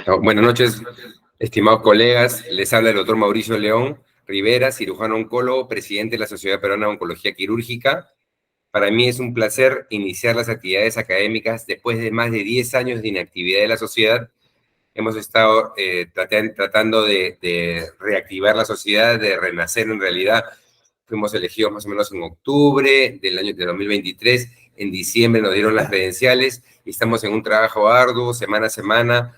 Buenas noches, estimados colegas. Les habla el doctor Mauricio León Rivera, cirujano oncólogo, presidente de la Sociedad Peruana de Oncología Quirúrgica. Para mí es un placer iniciar las actividades académicas después de más de 10 años de inactividad de la sociedad. Hemos estado tratando de reactivar la sociedad, de renacer en realidad. Fuimos elegidos más o menos en octubre del año de 2023. En diciembre nos dieron las credenciales y estamos en un trabajo arduo, semana a semana,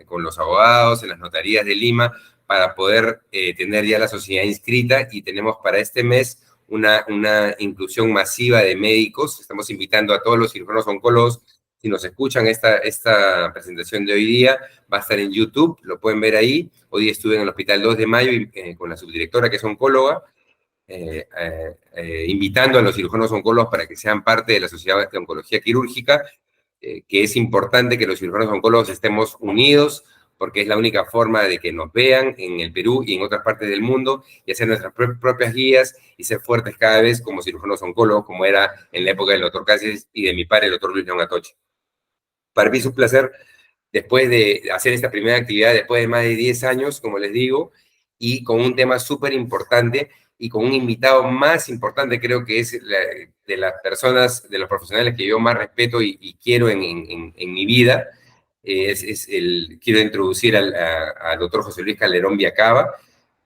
con los abogados, en las notarías de Lima, para poder tener ya la sociedad inscrita, y tenemos para este mes una inclusión masiva de médicos. Estamos invitando a todos los cirujanos oncólogos. Si nos escuchan esta presentación de hoy día, va a estar en YouTube, lo pueden ver ahí. Hoy estuve en el Hospital 2 de Mayo con la subdirectora, que es oncóloga, invitando a los cirujanos oncólogos para que sean parte de la Sociedad de Oncología Quirúrgica, que es importante que los cirujanos oncólogos estemos unidos, porque es la única forma de que nos vean en el Perú y en otras partes del mundo, y hacer nuestras propias guías y ser fuertes cada vez como cirujanos oncólogos, como era en la época del doctor Cáceres y de mi padre, el doctor Luis León Atoche. Para mí es un placer, después de hacer esta primera actividad, después de más de 10 años, como les digo, y con un tema súper importante, y con un invitado más importante, creo que es de las personas, de los profesionales que yo más respeto y quiero en mi vida. Quiero introducir al doctor José Luis Calderón Viacaba.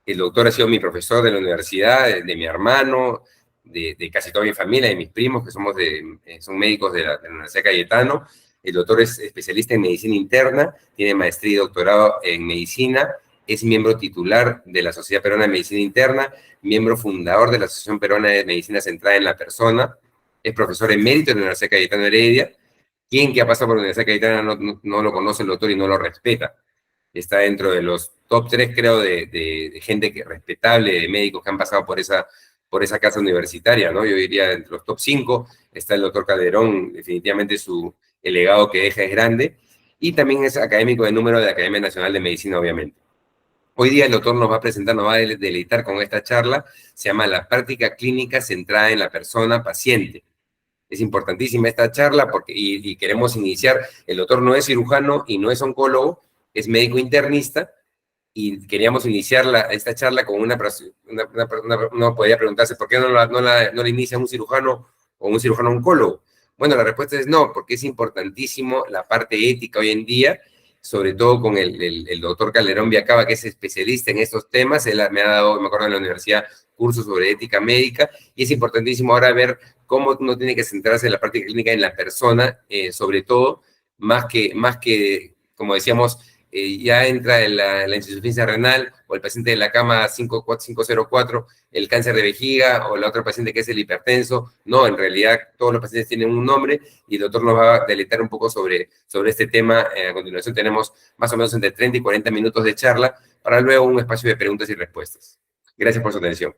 El doctor ha sido mi profesor de la universidad, de mi hermano, de casi toda mi familia, de mis primos, que son médicos de la Universidad Cayetano. El doctor es especialista en medicina interna, tiene maestría y doctorado en medicina, es miembro titular de la Sociedad Peruana de Medicina Interna, miembro fundador de la Asociación Peruana de Medicina Centrada en la Persona, es profesor emérito de la Universidad Cayetano Heredia. Quien que ha pasado por la Universidad Cayetana no lo conoce el doctor y no lo respeta. Está dentro de los top 3, creo, de gente respetable, de médicos que han pasado por esa casa universitaria, ¿no? Yo diría, entre los top 5 está el doctor Calderón. Definitivamente el legado que deja es grande, y también es académico de número de la Academia Nacional de Medicina, obviamente. Hoy día el doctor nos va a presentar, nos va a deleitar con esta charla. Se llama La práctica clínica centrada en la persona paciente. Es importantísima esta charla y queremos iniciar. El doctor no es cirujano y no es oncólogo, es médico internista, y queríamos iniciar esta charla con uno podría preguntarse, ¿por qué no la inicia un cirujano o un cirujano oncólogo? Bueno, la respuesta es no, porque es importantísimo la parte ética hoy en día, sobre todo con el doctor Calderón Viacaba, que es especialista en estos temas. Él me ha dado, me acuerdo, en la universidad, cursos sobre ética médica, y es importantísimo ahora ver cómo uno tiene que centrarse en la práctica clínica en la persona, sobre todo, más que como decíamos, ya entra la insuficiencia renal, o el paciente de la cama 504, el cáncer de vejiga, o la otra paciente que es el hipertenso. No, en realidad todos los pacientes tienen un nombre, y el doctor nos va a deleitar un poco sobre este tema. A continuación tenemos más o menos entre 30 y 40 minutos de charla, para luego un espacio de preguntas y respuestas. Gracias por su atención.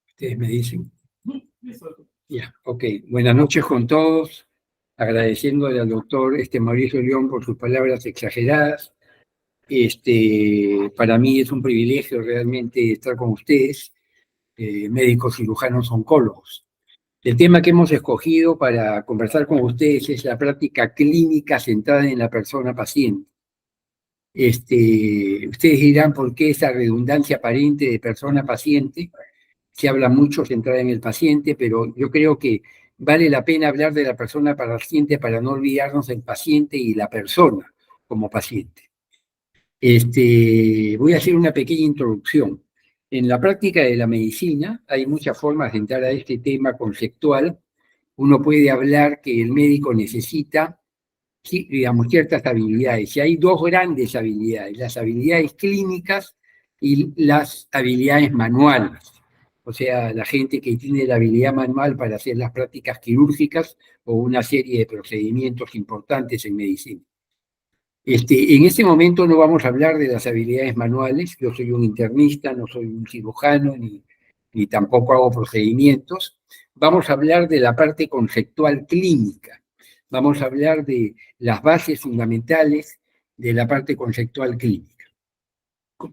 Ustedes me dicen. Ya, ok. Buenas noches con todos. Agradeciéndole al doctor Mauricio León por sus palabras exageradas. Para mí es un privilegio realmente estar con ustedes, médicos cirujanos oncólogos. El tema que hemos escogido para conversar con ustedes es la práctica clínica centrada en la persona paciente. Ustedes dirán por qué esa redundancia aparente de persona paciente. Se habla mucho centrada en el paciente, pero yo creo que vale la pena hablar de la persona paciente para no olvidarnos del paciente y la persona como paciente. Voy a hacer una pequeña introducción. En la práctica de la medicina hay muchas formas de entrar a este tema conceptual. Uno puede hablar que el médico necesita, sí, digamos, ciertas habilidades. Y hay dos grandes habilidades: las habilidades clínicas y las habilidades manuales. O sea, la gente que tiene la habilidad manual para hacer las prácticas quirúrgicas o una serie de procedimientos importantes en medicina. En este momento no vamos a hablar de las habilidades manuales. Yo soy un internista, no soy un cirujano, ni tampoco hago procedimientos. Vamos a hablar de la parte conceptual clínica. Vamos a hablar de las bases fundamentales de la parte conceptual clínica.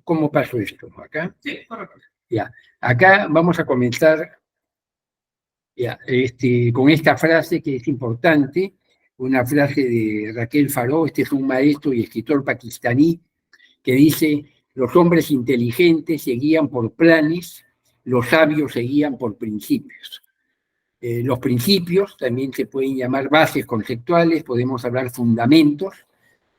¿Cómo pasó esto? ¿Acá? Sí, correcto. Ya. Acá vamos a comenzar ya, con esta frase que es importante, una frase de Raquel Faró. Este es un maestro y escritor pakistaní que dice: los hombres inteligentes se guían por planes, los sabios se guían por principios. Los principios también se pueden llamar bases conceptuales, podemos hablar fundamentos,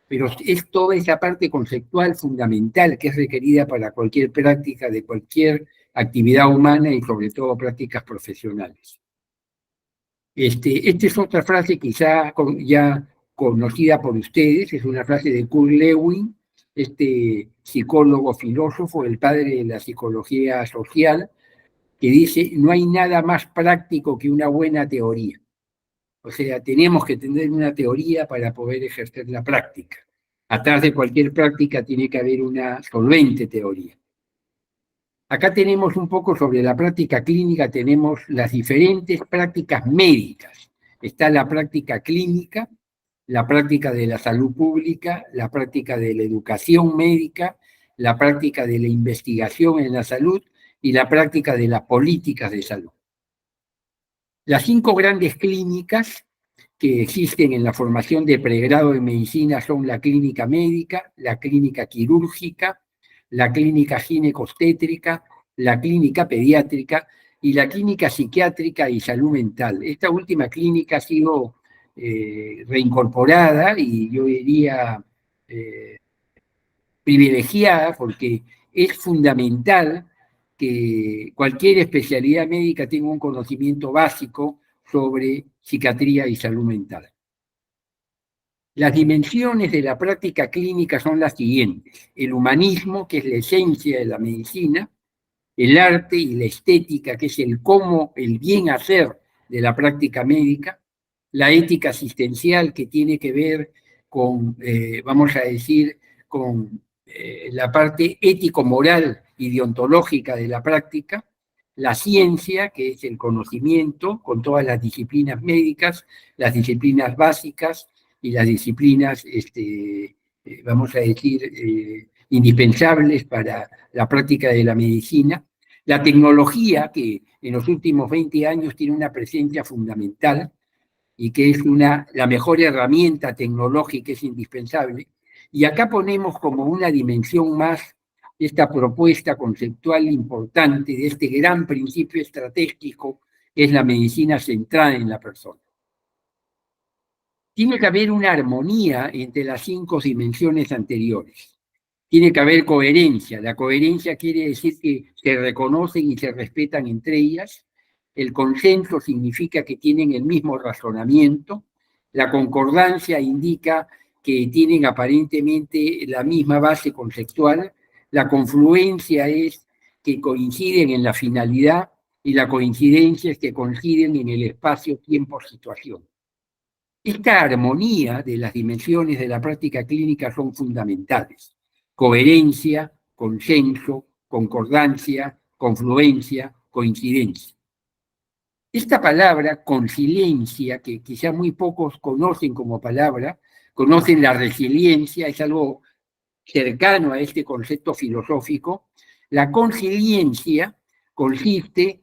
pero es toda esa parte conceptual fundamental que es requerida para cualquier práctica de cualquier actividad humana y sobre todo prácticas profesionales. Esta es otra frase quizá ya conocida por ustedes, es una frase de Kurt Lewin, este psicólogo filósofo, el padre de la psicología social, que dice: no hay nada más práctico que una buena teoría. O sea, tenemos que tener una teoría para poder ejercer la práctica. Atrás de cualquier práctica tiene que haber una solvente teoría. Acá tenemos un poco sobre la práctica clínica, tenemos las diferentes prácticas médicas. Está la práctica clínica, la práctica de la salud pública, la práctica de la educación médica, la práctica de la investigación en la salud y la práctica de las políticas de salud. Las 5 grandes clínicas que existen en la formación de pregrado en medicina son la clínica médica, la clínica quirúrgica, la clínica ginecostétrica, la clínica pediátrica y la clínica psiquiátrica y salud mental. Esta última clínica ha sido reincorporada y yo diría privilegiada, porque es fundamental que cualquier especialidad médica tenga un conocimiento básico sobre psiquiatría y salud mental. Las dimensiones de la práctica clínica son las siguientes: el humanismo, que es la esencia de la medicina; el arte y la estética, que es el cómo, el bien hacer de la práctica médica; la ética asistencial, que tiene que ver con, vamos a decir, con la parte ético-moral y deontológica de la práctica; la ciencia, que es el conocimiento con todas las disciplinas médicas, las disciplinas básicas y las disciplinas, vamos a decir, indispensables para la práctica de la medicina; la tecnología, que en los últimos 20 años tiene una presencia fundamental y que es la mejor herramienta tecnológica, es indispensable. Y acá ponemos como una dimensión más esta propuesta conceptual importante de este gran principio estratégico que es la medicina centrada en la persona. Tiene que haber una armonía entre las 5 dimensiones anteriores. Tiene que haber coherencia. La coherencia quiere decir que se reconocen y se respetan entre ellas. El consenso significa que tienen el mismo razonamiento. La concordancia indica que tienen aparentemente la misma base conceptual. La confluencia es que coinciden en la finalidad y la coincidencia es que coinciden en el espacio, tiempo, situación. Esta armonía de las dimensiones de la práctica clínica son fundamentales: coherencia, consenso, concordancia, confluencia, coincidencia. Esta palabra, conciliencia, que quizá muy pocos conocen como palabra, conocen la resiliencia, es algo cercano a este concepto filosófico. La conciliencia consiste,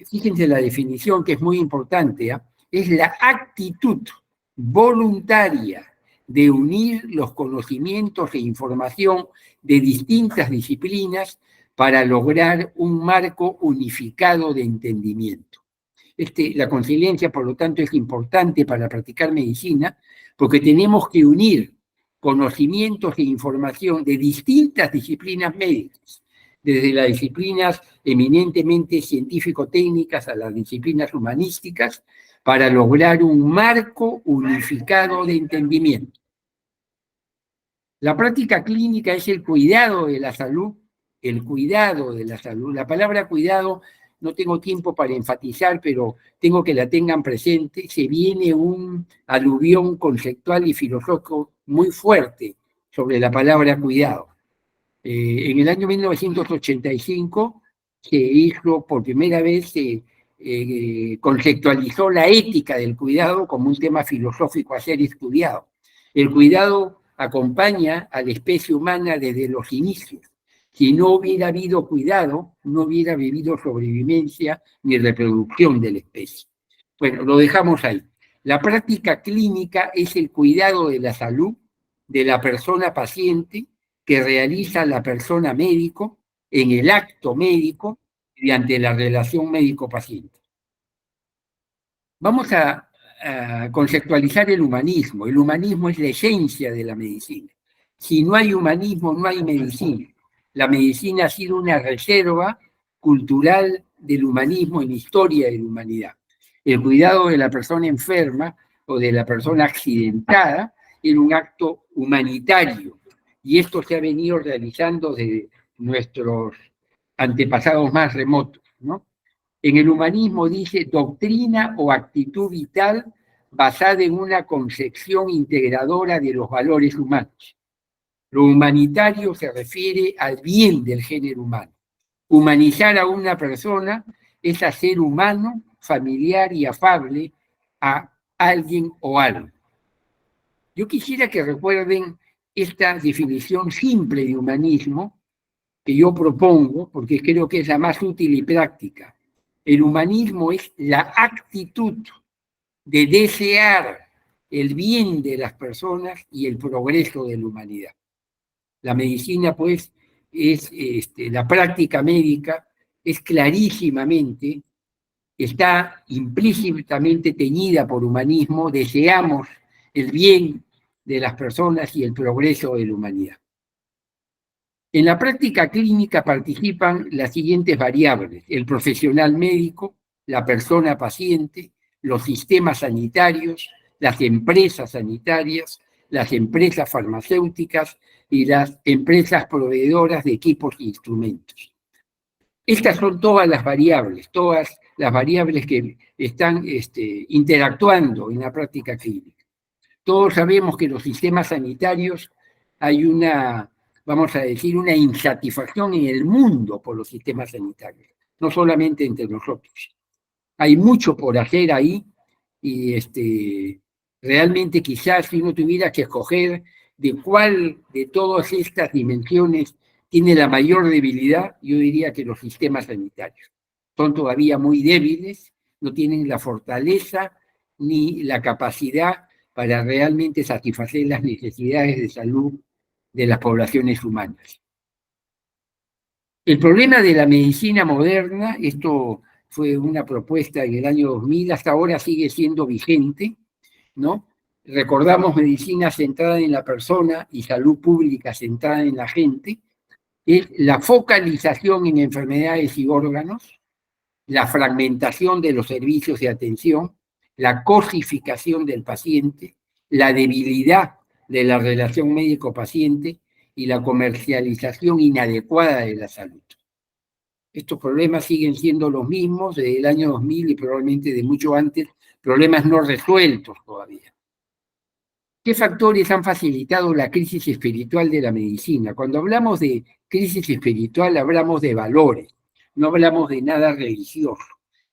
fíjense la definición que es muy importante, es la actitud voluntaria de unir los conocimientos e información de distintas disciplinas para lograr un marco unificado de entendimiento. La conciliencia, por lo tanto, es importante para practicar medicina, porque tenemos que unir conocimientos e información de distintas disciplinas médicas, desde las disciplinas eminentemente científico-técnicas a las disciplinas humanísticas, para lograr un marco unificado de entendimiento. La práctica clínica es el cuidado de la salud, el cuidado de la salud. La palabra cuidado no tengo tiempo para enfatizar, pero tengo que la tengan presente. Se viene un aluvión conceptual y filosófico muy fuerte sobre la palabra cuidado. En el año 1985 se hizo por primera vez, conceptualizó la ética del cuidado como un tema filosófico a ser estudiado. El cuidado acompaña a la especie humana desde los inicios. Si no hubiera habido cuidado, no hubiera habido sobrevivencia ni reproducción de la especie. Bueno, lo dejamos ahí. La práctica clínica es el cuidado de la salud de la persona paciente que realiza la persona médico en el acto médico mediante la relación médico-paciente. Vamos a conceptualizar el humanismo. El humanismo es la esencia de la medicina. Si no hay humanismo, no hay medicina. La medicina ha sido una reserva cultural del humanismo en la historia de la humanidad. El cuidado de la persona enferma o de la persona accidentada era un acto humanitario y esto se ha venido realizando desde nuestros antepasados más remotos, ¿no? En el humanismo dice doctrina o actitud vital basada en una concepción integradora de los valores humanos. Lo humanitario se refiere al bien del género humano. Humanizar a una persona es hacer humano, familiar y afable a alguien o algo. Yo quisiera que recuerden esta definición simple de humanismo que yo propongo, porque creo que es la más útil y práctica. El humanismo es la actitud de desear el bien de las personas y el progreso de la humanidad. La medicina, pues, es la práctica médica, es clarísimamente, está implícitamente teñida por humanismo, deseamos el bien de las personas y el progreso de la humanidad. En la práctica clínica participan las siguientes variables: el profesional médico, la persona paciente, los sistemas sanitarios, las empresas sanitarias, las empresas farmacéuticas y las empresas proveedoras de equipos e instrumentos. Estas son todas las variables que están interactuando en la práctica clínica. Todos sabemos que en los sistemas sanitarios hay una, vamos a decir, una insatisfacción en el mundo por los sistemas sanitarios, no solamente entre nosotros. Hay mucho por hacer ahí y realmente quizás si uno tuviera que escoger de cuál de todas estas dimensiones tiene la mayor debilidad, yo diría que los sistemas sanitarios. Son todavía muy débiles, no tienen la fortaleza ni la capacidad para realmente satisfacer las necesidades de salud de las poblaciones humanas. El problema de la medicina moderna, esto fue una propuesta en el año 2000, hasta ahora sigue siendo vigente, ¿no? Recordamos medicina centrada en la persona y salud pública centrada en la gente, es la focalización en enfermedades y órganos, la fragmentación de los servicios de atención, la cosificación del paciente, la debilidad de la relación médico-paciente y la comercialización inadecuada de la salud. Estos problemas siguen siendo los mismos desde el año 2000 y probablemente de mucho antes, problemas no resueltos todavía. ¿Qué factores han facilitado la crisis espiritual de la medicina? Cuando hablamos de crisis espiritual, hablamos de valores, no hablamos de nada religioso,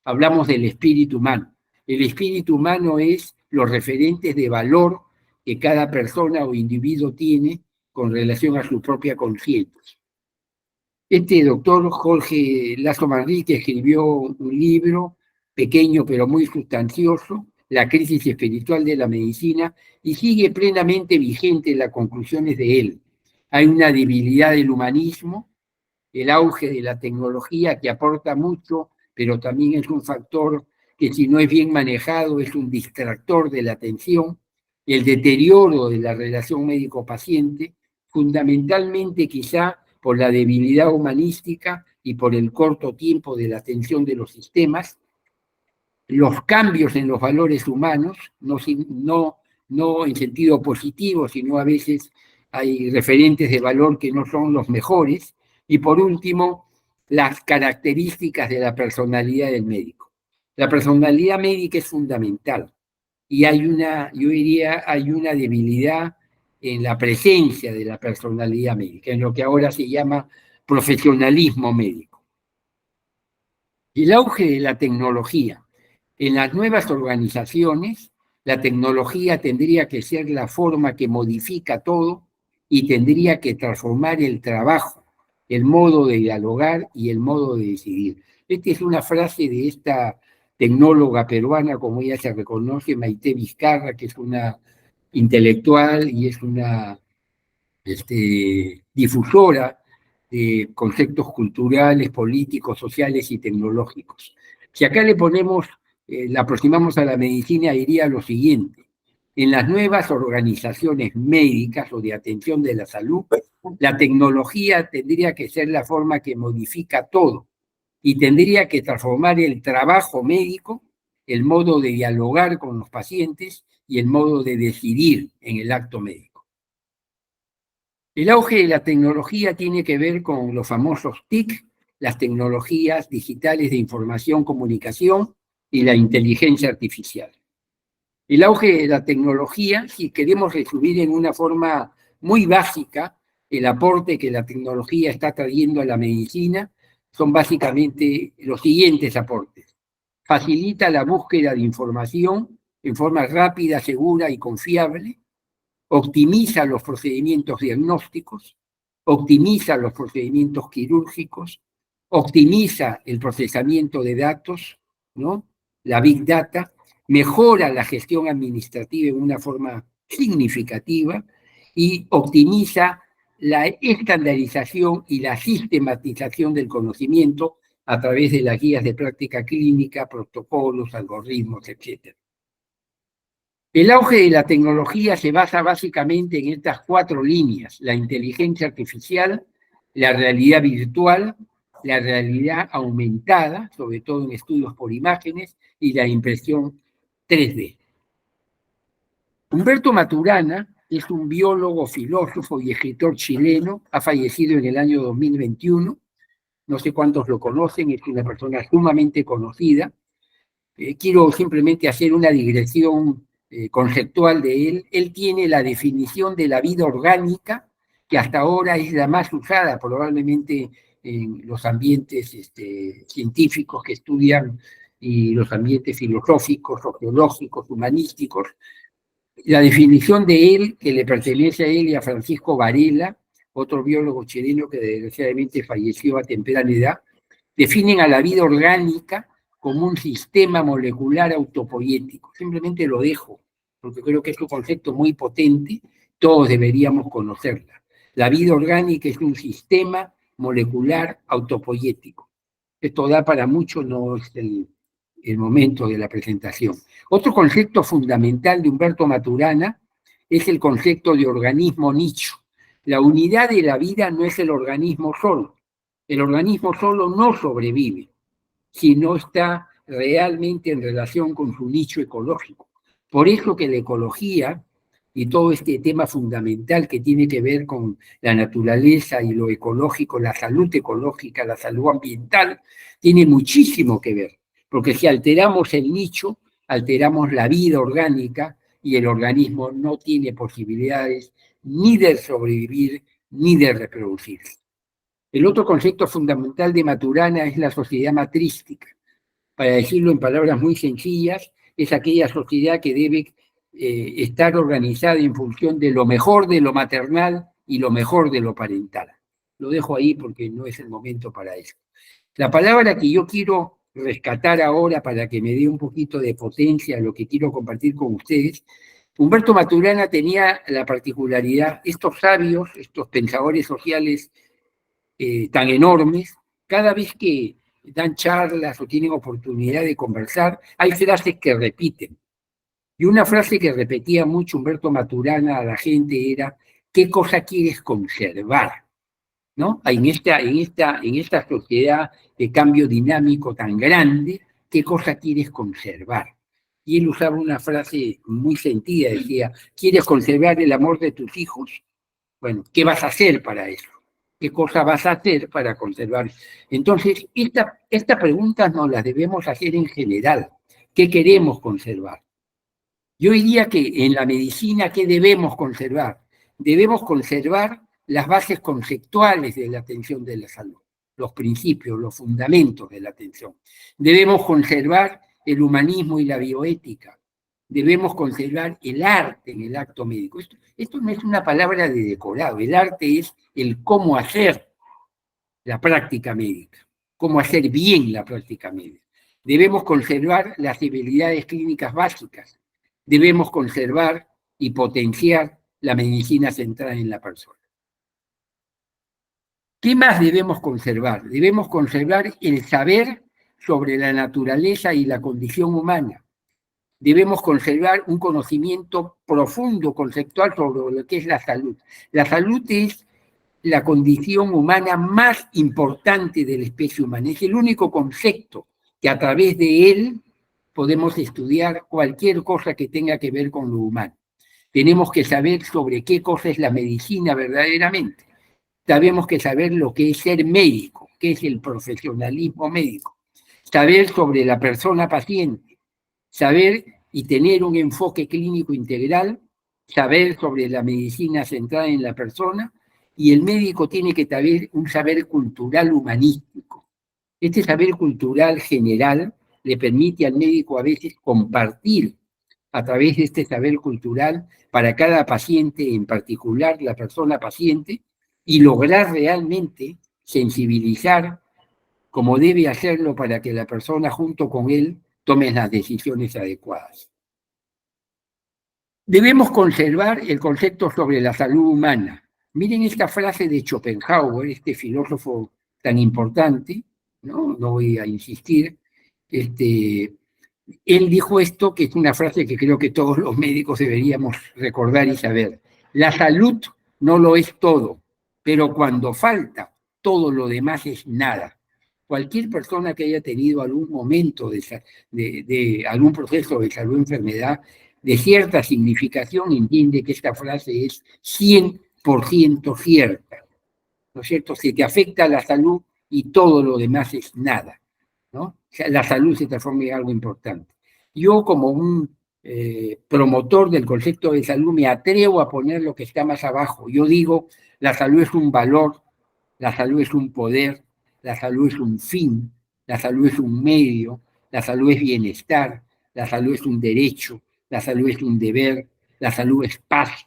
hablamos del espíritu humano. El espíritu humano es los referentes de valor que cada persona o individuo tiene con relación a su propia conciencia. Este doctor Jorge Lazo Manrique escribió un libro pequeño pero muy sustancioso, La crisis espiritual de la medicina, y sigue plenamente vigente las conclusiones de él. Hay una debilidad del humanismo, el auge de la tecnología que aporta mucho, pero también es un factor que si no es bien manejado es un distractor de la atención, el deterioro de la relación médico-paciente, fundamentalmente quizá por la debilidad humanística y por el corto tiempo de la atención de los sistemas, los cambios en los valores humanos, no en sentido positivo, sino a veces hay referentes de valor que no son los mejores, y por último, las características de la personalidad del médico. La personalidad médica es fundamental y yo diría, hay una debilidad en la presencia de la personalidad médica, en lo que ahora se llama profesionalismo médico. El auge de la tecnología. En las nuevas organizaciones, la tecnología tendría que ser la forma que modifica todo y tendría que transformar el trabajo el modo de dialogar y el modo de decidir. Esta es una frase de esta tecnóloga peruana, como ella se reconoce, Maite Vizcarra, que es una intelectual y es una difusora de conceptos culturales, políticos, sociales y tecnológicos. Si acá le ponemos, la aproximamos a la medicina, diría lo siguiente: en las nuevas organizaciones médicas o de atención de la salud, la tecnología tendría que ser la forma que modifica todo y tendría que transformar el trabajo médico, el modo de dialogar con los pacientes y el modo de decidir en el acto médico. El auge de la tecnología tiene que ver con los famosos TIC, las tecnologías digitales de información, comunicación y la inteligencia artificial. El auge de la tecnología, si queremos resumir en una forma muy básica el aporte que la tecnología está trayendo a la medicina, son básicamente los siguientes aportes. Facilita la búsqueda de información en forma rápida, segura y confiable, optimiza los procedimientos diagnósticos, optimiza los procedimientos quirúrgicos, optimiza el procesamiento de datos, ¿no? La Big Data, mejora la gestión administrativa en una forma significativa y optimiza la estandarización y la sistematización del conocimiento a través de las guías de práctica clínica, protocolos, algoritmos, etc. El auge de la tecnología se basa básicamente en estas 4 líneas: la inteligencia artificial, la realidad virtual, la realidad aumentada, sobre todo en estudios por imágenes, y la impresión 3D. Humberto Maturana es un biólogo, filósofo y escritor chileno, ha fallecido en el año 2021, no sé cuántos lo conocen, es una persona sumamente conocida. Quiero simplemente hacer una digresión conceptual de él. Él tiene la definición de la vida orgánica, que hasta ahora es la más usada probablemente en los ambientes científicos que estudian y los ambientes filosóficos, sociológicos, humanísticos. La definición de él, que le pertenece a él y a Francisco Varela, otro biólogo chileno que desgraciadamente falleció a temprana edad, definen a la vida orgánica como un sistema molecular autopoyético. Simplemente lo dejo, porque creo que es un concepto muy potente, todos deberíamos conocerla. La vida orgánica es un sistema molecular autopoyético. Esto da para mucho, no es el momento de la presentación. Otro concepto fundamental de Humberto Maturana es el concepto de organismo nicho. La unidad de la vida no es el organismo solo. El organismo solo no sobrevive si no está realmente en relación con su nicho ecológico. Por eso que la ecología y todo este tema fundamental que tiene que ver con la naturaleza y lo ecológico, la salud ecológica, la salud ambiental, tiene muchísimo que ver, porque si alteramos el nicho, alteramos la vida orgánica y el organismo no tiene posibilidades ni de sobrevivir ni de reproducirse. El otro concepto fundamental de Maturana es la sociedad matrística. Para decirlo en palabras muy sencillas, es aquella sociedad que debe estar organizada en función de lo mejor de lo maternal y lo mejor de lo parental. Lo dejo ahí porque no es el momento para eso. La palabra que yo quiero rescatar ahora para que me dé un poquito de potencia a lo que quiero compartir con ustedes, Humberto Maturana tenía la particularidad, estos sabios, estos pensadores sociales tan enormes, cada vez que dan charlas o tienen oportunidad de conversar, hay frases que repiten. Y una frase que repetía mucho Humberto Maturana a la gente era: ¿qué cosa quieres conservar? ¿No? En esta sociedad de cambio dinámico tan grande, ¿qué cosa quieres conservar? Y él usaba una frase muy sentida, decía: ¿quieres conservar el amor de tus hijos? Bueno, ¿qué vas a hacer para eso? ¿Qué cosa vas a hacer para conservar? Entonces, estas preguntas nos las debemos hacer en general. ¿Qué queremos conservar? Yo diría que en la medicina, ¿qué debemos conservar? Debemos conservar las bases conceptuales de la atención de la salud, los principios, los fundamentos de la atención. Debemos conservar el humanismo y la bioética. Debemos conservar el arte en el acto médico. Esto no es una palabra de decorado, el arte es el cómo hacer. la práctica médica, cómo hacer bien la práctica médica. Debemos conservar las habilidades clínicas básicas, debemos conservar y potenciar la medicina centrada en la persona. ¿Qué más debemos conservar? Debemos conservar el saber sobre la naturaleza y la condición humana. Debemos conservar un conocimiento profundo, conceptual sobre lo que es la salud. La salud es la condición humana más importante de la especie humana. Es el único concepto que a través de él podemos estudiar cualquier cosa que tenga que ver con lo humano. Tenemos que saber sobre qué cosa es la medicina verdaderamente. Tenemos que saber lo que es ser médico, qué es el profesionalismo médico. Saber sobre la persona paciente, saber y tener un enfoque clínico integral, saber sobre la medicina centrada en la persona, y el médico tiene que tener un saber cultural humanístico. Este saber cultural general le permite al médico a veces compartir a través de este saber cultural para cada paciente, en particular la persona paciente, y lograr realmente sensibilizar como debe hacerlo para que la persona junto con él tome las decisiones adecuadas. Debemos conservar el concepto sobre la salud humana. Miren esta frase de Schopenhauer, este filósofo tan importante, no voy a insistir. Él dijo esto, que es una frase que creo que todos los médicos deberíamos recordar y saber. La salud no lo es todo, pero cuando falta, todo lo demás es nada. Cualquier persona que haya tenido algún momento de algún proceso de salud o enfermedad de cierta significación entiende que esta frase es 100% cierta, ¿no es cierto? Se te afecta la salud y todo lo demás es nada, ¿no? O sea, la salud se transforma en algo importante. Yo, como un promotor del concepto de salud, me atrevo a poner lo que está más abajo. Yo digo, la salud es un valor, la salud es un poder, la salud es un fin, la salud es un medio, la salud es bienestar, la salud es un derecho, la salud es un deber, la salud es paz,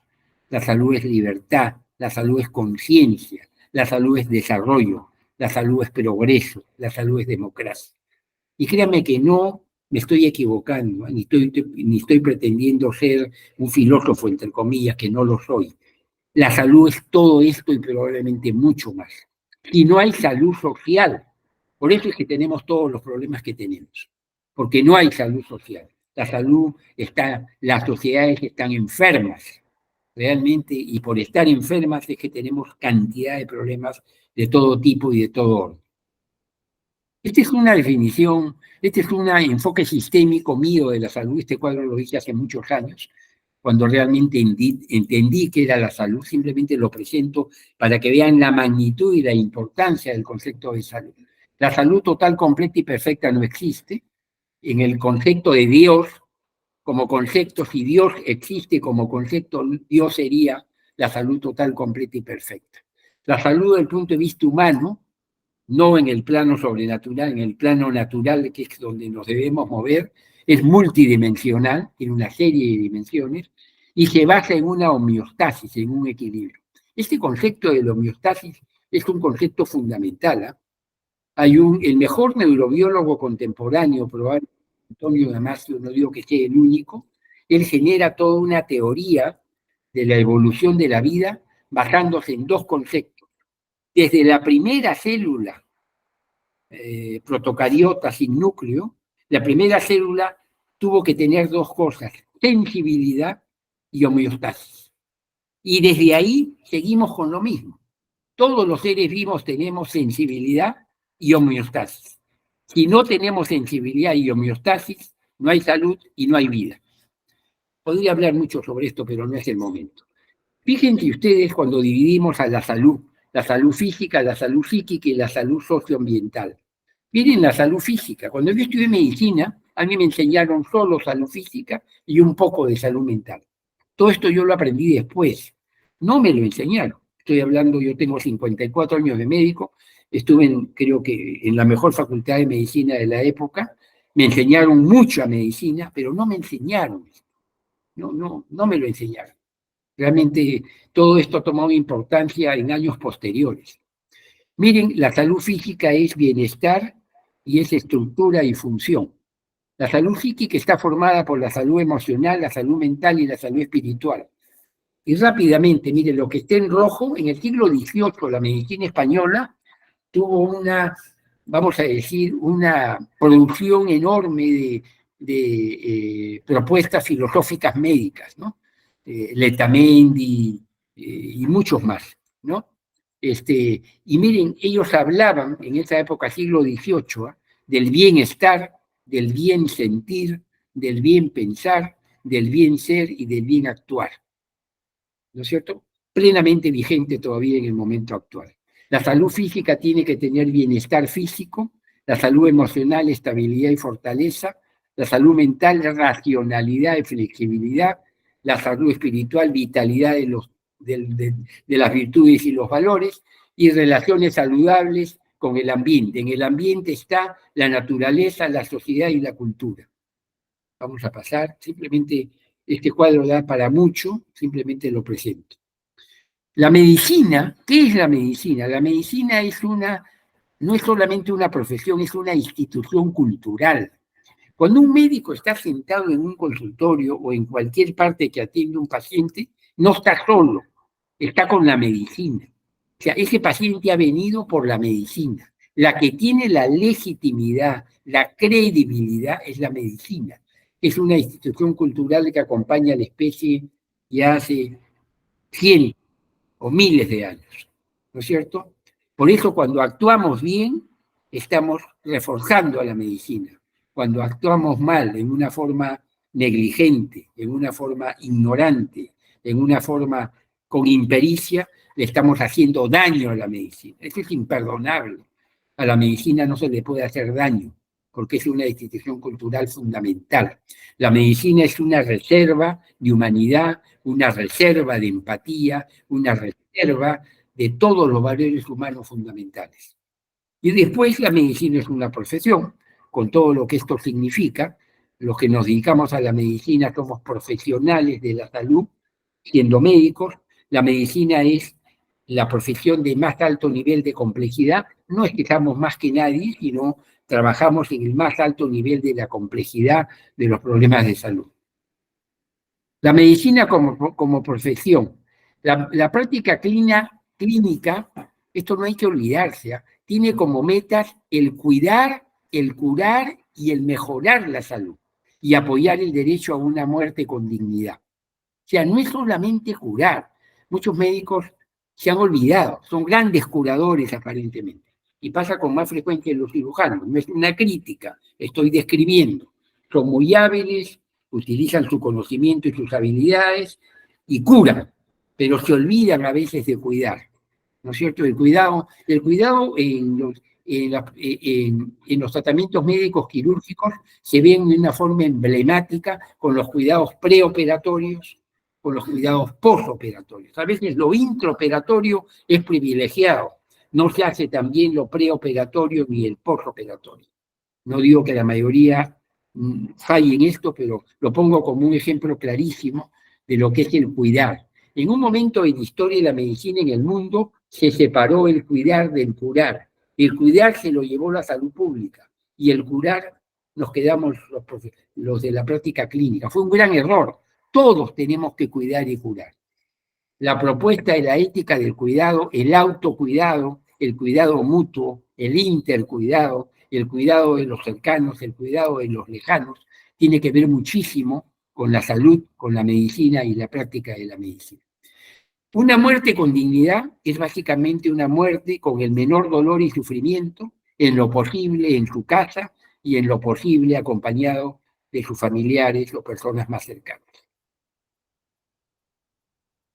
la salud es libertad, la salud es conciencia, la salud es desarrollo, la salud es progreso, la salud es democracia. Y créanme que no me estoy equivocando, ni estoy pretendiendo ser un filósofo, entre comillas, que no lo soy. La salud es todo esto y probablemente mucho más. Y no hay salud social. Por eso es que tenemos todos los problemas que tenemos. Porque no hay salud social. La salud está, las sociedades están enfermas, realmente, y por estar enfermas es que tenemos cantidad de problemas de todo tipo y de todo orden. Esta es una definición, este es un enfoque sistémico mío de la salud. Este cuadro lo hice hace muchos años, cuando realmente entendí qué era la salud. Simplemente lo presento para que vean la magnitud y la importancia del concepto de salud. La salud total, completa y perfecta no existe. En el concepto de Dios, como concepto, si Dios existe como concepto, Dios sería la salud total, completa y perfecta. La salud desde el punto de vista humano, no en el plano sobrenatural, en el plano natural, que es donde nos debemos mover, es multidimensional, tiene una serie de dimensiones, y se basa en una homeostasis, en un equilibrio. Este concepto de la homeostasis es un concepto fundamental. Hay el mejor neurobiólogo contemporáneo, probablemente Antonio Damasio, no digo que sea el único, él genera toda una teoría de la evolución de la vida basándose en dos conceptos. Desde la primera célula protocariota sin núcleo, la primera célula tuvo que tener dos cosas, sensibilidad y homeostasis. Y desde ahí seguimos con lo mismo. Todos los seres vivos tenemos sensibilidad y homeostasis. Si no tenemos sensibilidad y homeostasis, no hay salud y no hay vida. Podría hablar mucho sobre esto, pero no es el momento. Fíjense ustedes cuando dividimos a la salud física, la salud psíquica y la salud socioambiental. Miren la salud física. Cuando yo estudié medicina, a mí me enseñaron solo salud física y un poco de salud mental. Todo esto yo lo aprendí después. No me lo enseñaron. Estoy hablando, yo tengo 54 años de médico, estuve creo que en la mejor facultad de medicina de la época, me enseñaron mucha medicina, pero no me enseñaron. No me lo enseñaron. Realmente todo esto tomó importancia en años posteriores. Miren, la salud física es bienestar y es estructura y función. La salud física está formada por la salud emocional, la salud mental y la salud espiritual. Y rápidamente, miren, lo que está en rojo, en el siglo XVIII la medicina española tuvo una, vamos a decir, una producción enorme de propuestas filosóficas médicas, ¿no? Letamendi y muchos más, ¿no? Y miren, ellos hablaban en esa época, siglo XVIII, del bienestar, del bien sentir, del bien pensar, del bien ser y del bien actuar, ¿no es cierto? Plenamente vigente todavía en el momento actual. La salud física tiene que tener bienestar físico, la salud emocional, estabilidad y fortaleza, la salud mental, racionalidad y flexibilidad, la salud espiritual, vitalidad de las virtudes y los valores, y relaciones saludables con el ambiente. En el ambiente está la naturaleza, la sociedad y la cultura. Vamos a pasar, simplemente este cuadro da para mucho, simplemente lo presento. La medicina, ¿qué es la medicina? La medicina no es solamente una profesión, es una institución cultural. Cuando un médico está sentado en un consultorio o en cualquier parte que atiende un paciente, no está solo, está con la medicina. O sea, ese paciente ha venido por la medicina. La que tiene la legitimidad, la credibilidad es la medicina. Es una institución cultural que acompaña a la especie ya hace cientos o miles de años, ¿no es cierto? Por eso cuando actuamos bien, estamos reforzando a la medicina. Cuando actuamos mal, en una forma negligente, en una forma ignorante, en una forma con impericia, le estamos haciendo daño a la medicina. Eso es imperdonable. A la medicina no se le puede hacer daño, porque es una institución cultural fundamental. La medicina es una reserva de humanidad, una reserva de empatía, una reserva de todos los valores humanos fundamentales. Y después la medicina es una profesión, con todo lo que esto significa. Los que nos dedicamos a la medicina somos profesionales de la salud, siendo médicos. La medicina es la profesión de más alto nivel de complejidad. No es que seamos más que nadie, sino trabajamos en el más alto nivel de la complejidad de los problemas de salud. La medicina como profesión. La práctica clínica, esto no hay que olvidarse, tiene como metas el cuidar, el curar y el mejorar la salud y apoyar el derecho a una muerte con dignidad. O sea, no es solamente curar. Muchos médicos se han olvidado, son grandes curadores aparentemente. Y pasa con más frecuencia en los cirujanos. No es una crítica, estoy describiendo. Son muy hábiles, utilizan su conocimiento y sus habilidades y curan, pero se olvidan a veces de cuidar. ¿No es cierto? El cuidado en los tratamientos médicos quirúrgicos se ve de una forma emblemática con los cuidados preoperatorios, con los cuidados postoperatorios. A veces lo intraoperatorio es privilegiado, no se hace también lo preoperatorio ni el postoperatorio. No digo que la mayoría falle en esto, pero lo pongo como un ejemplo clarísimo de lo que es el cuidar. En un momento en la historia de la medicina en el mundo se separó el cuidar del curar. El cuidar se lo llevó la salud pública y el curar nos quedamos los de la práctica clínica. Fue un gran error. Todos tenemos que cuidar y curar. La propuesta de la ética del cuidado, el autocuidado, el cuidado mutuo, el intercuidado, el cuidado de los cercanos, el cuidado de los lejanos, tiene que ver muchísimo con la salud, con la medicina y la práctica de la medicina. Una muerte con dignidad es básicamente una muerte con el menor dolor y sufrimiento, en lo posible en su casa y en lo posible acompañado de sus familiares o personas más cercanas.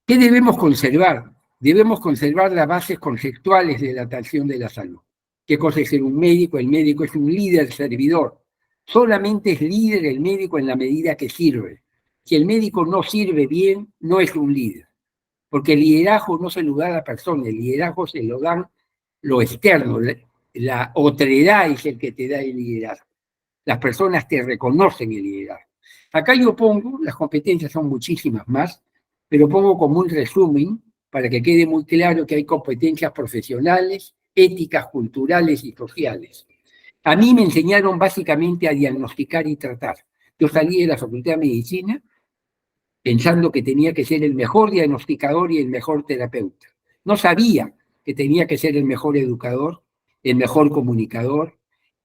¿Qué debemos conservar? Debemos conservar las bases conceptuales de la atención de la salud. ¿Qué cosa es ser un médico? El médico es un líder servidor. Solamente es líder el médico en la medida que sirve. Si el médico no sirve bien, no es un líder. Porque el liderazgo no se lo da a la persona, el liderazgo se lo dan lo externo, la otredad es el que te da el liderazgo. Las personas te reconocen el liderazgo. Acá yo pongo, las competencias son muchísimas más, pero pongo como un resumen para que quede muy claro que hay competencias profesionales, éticas, culturales y sociales. A mí me enseñaron básicamente a diagnosticar y tratar. Yo salí de la Facultad de Medicina pensando que tenía que ser el mejor diagnosticador y el mejor terapeuta. No sabía que tenía que ser el mejor educador, el mejor comunicador,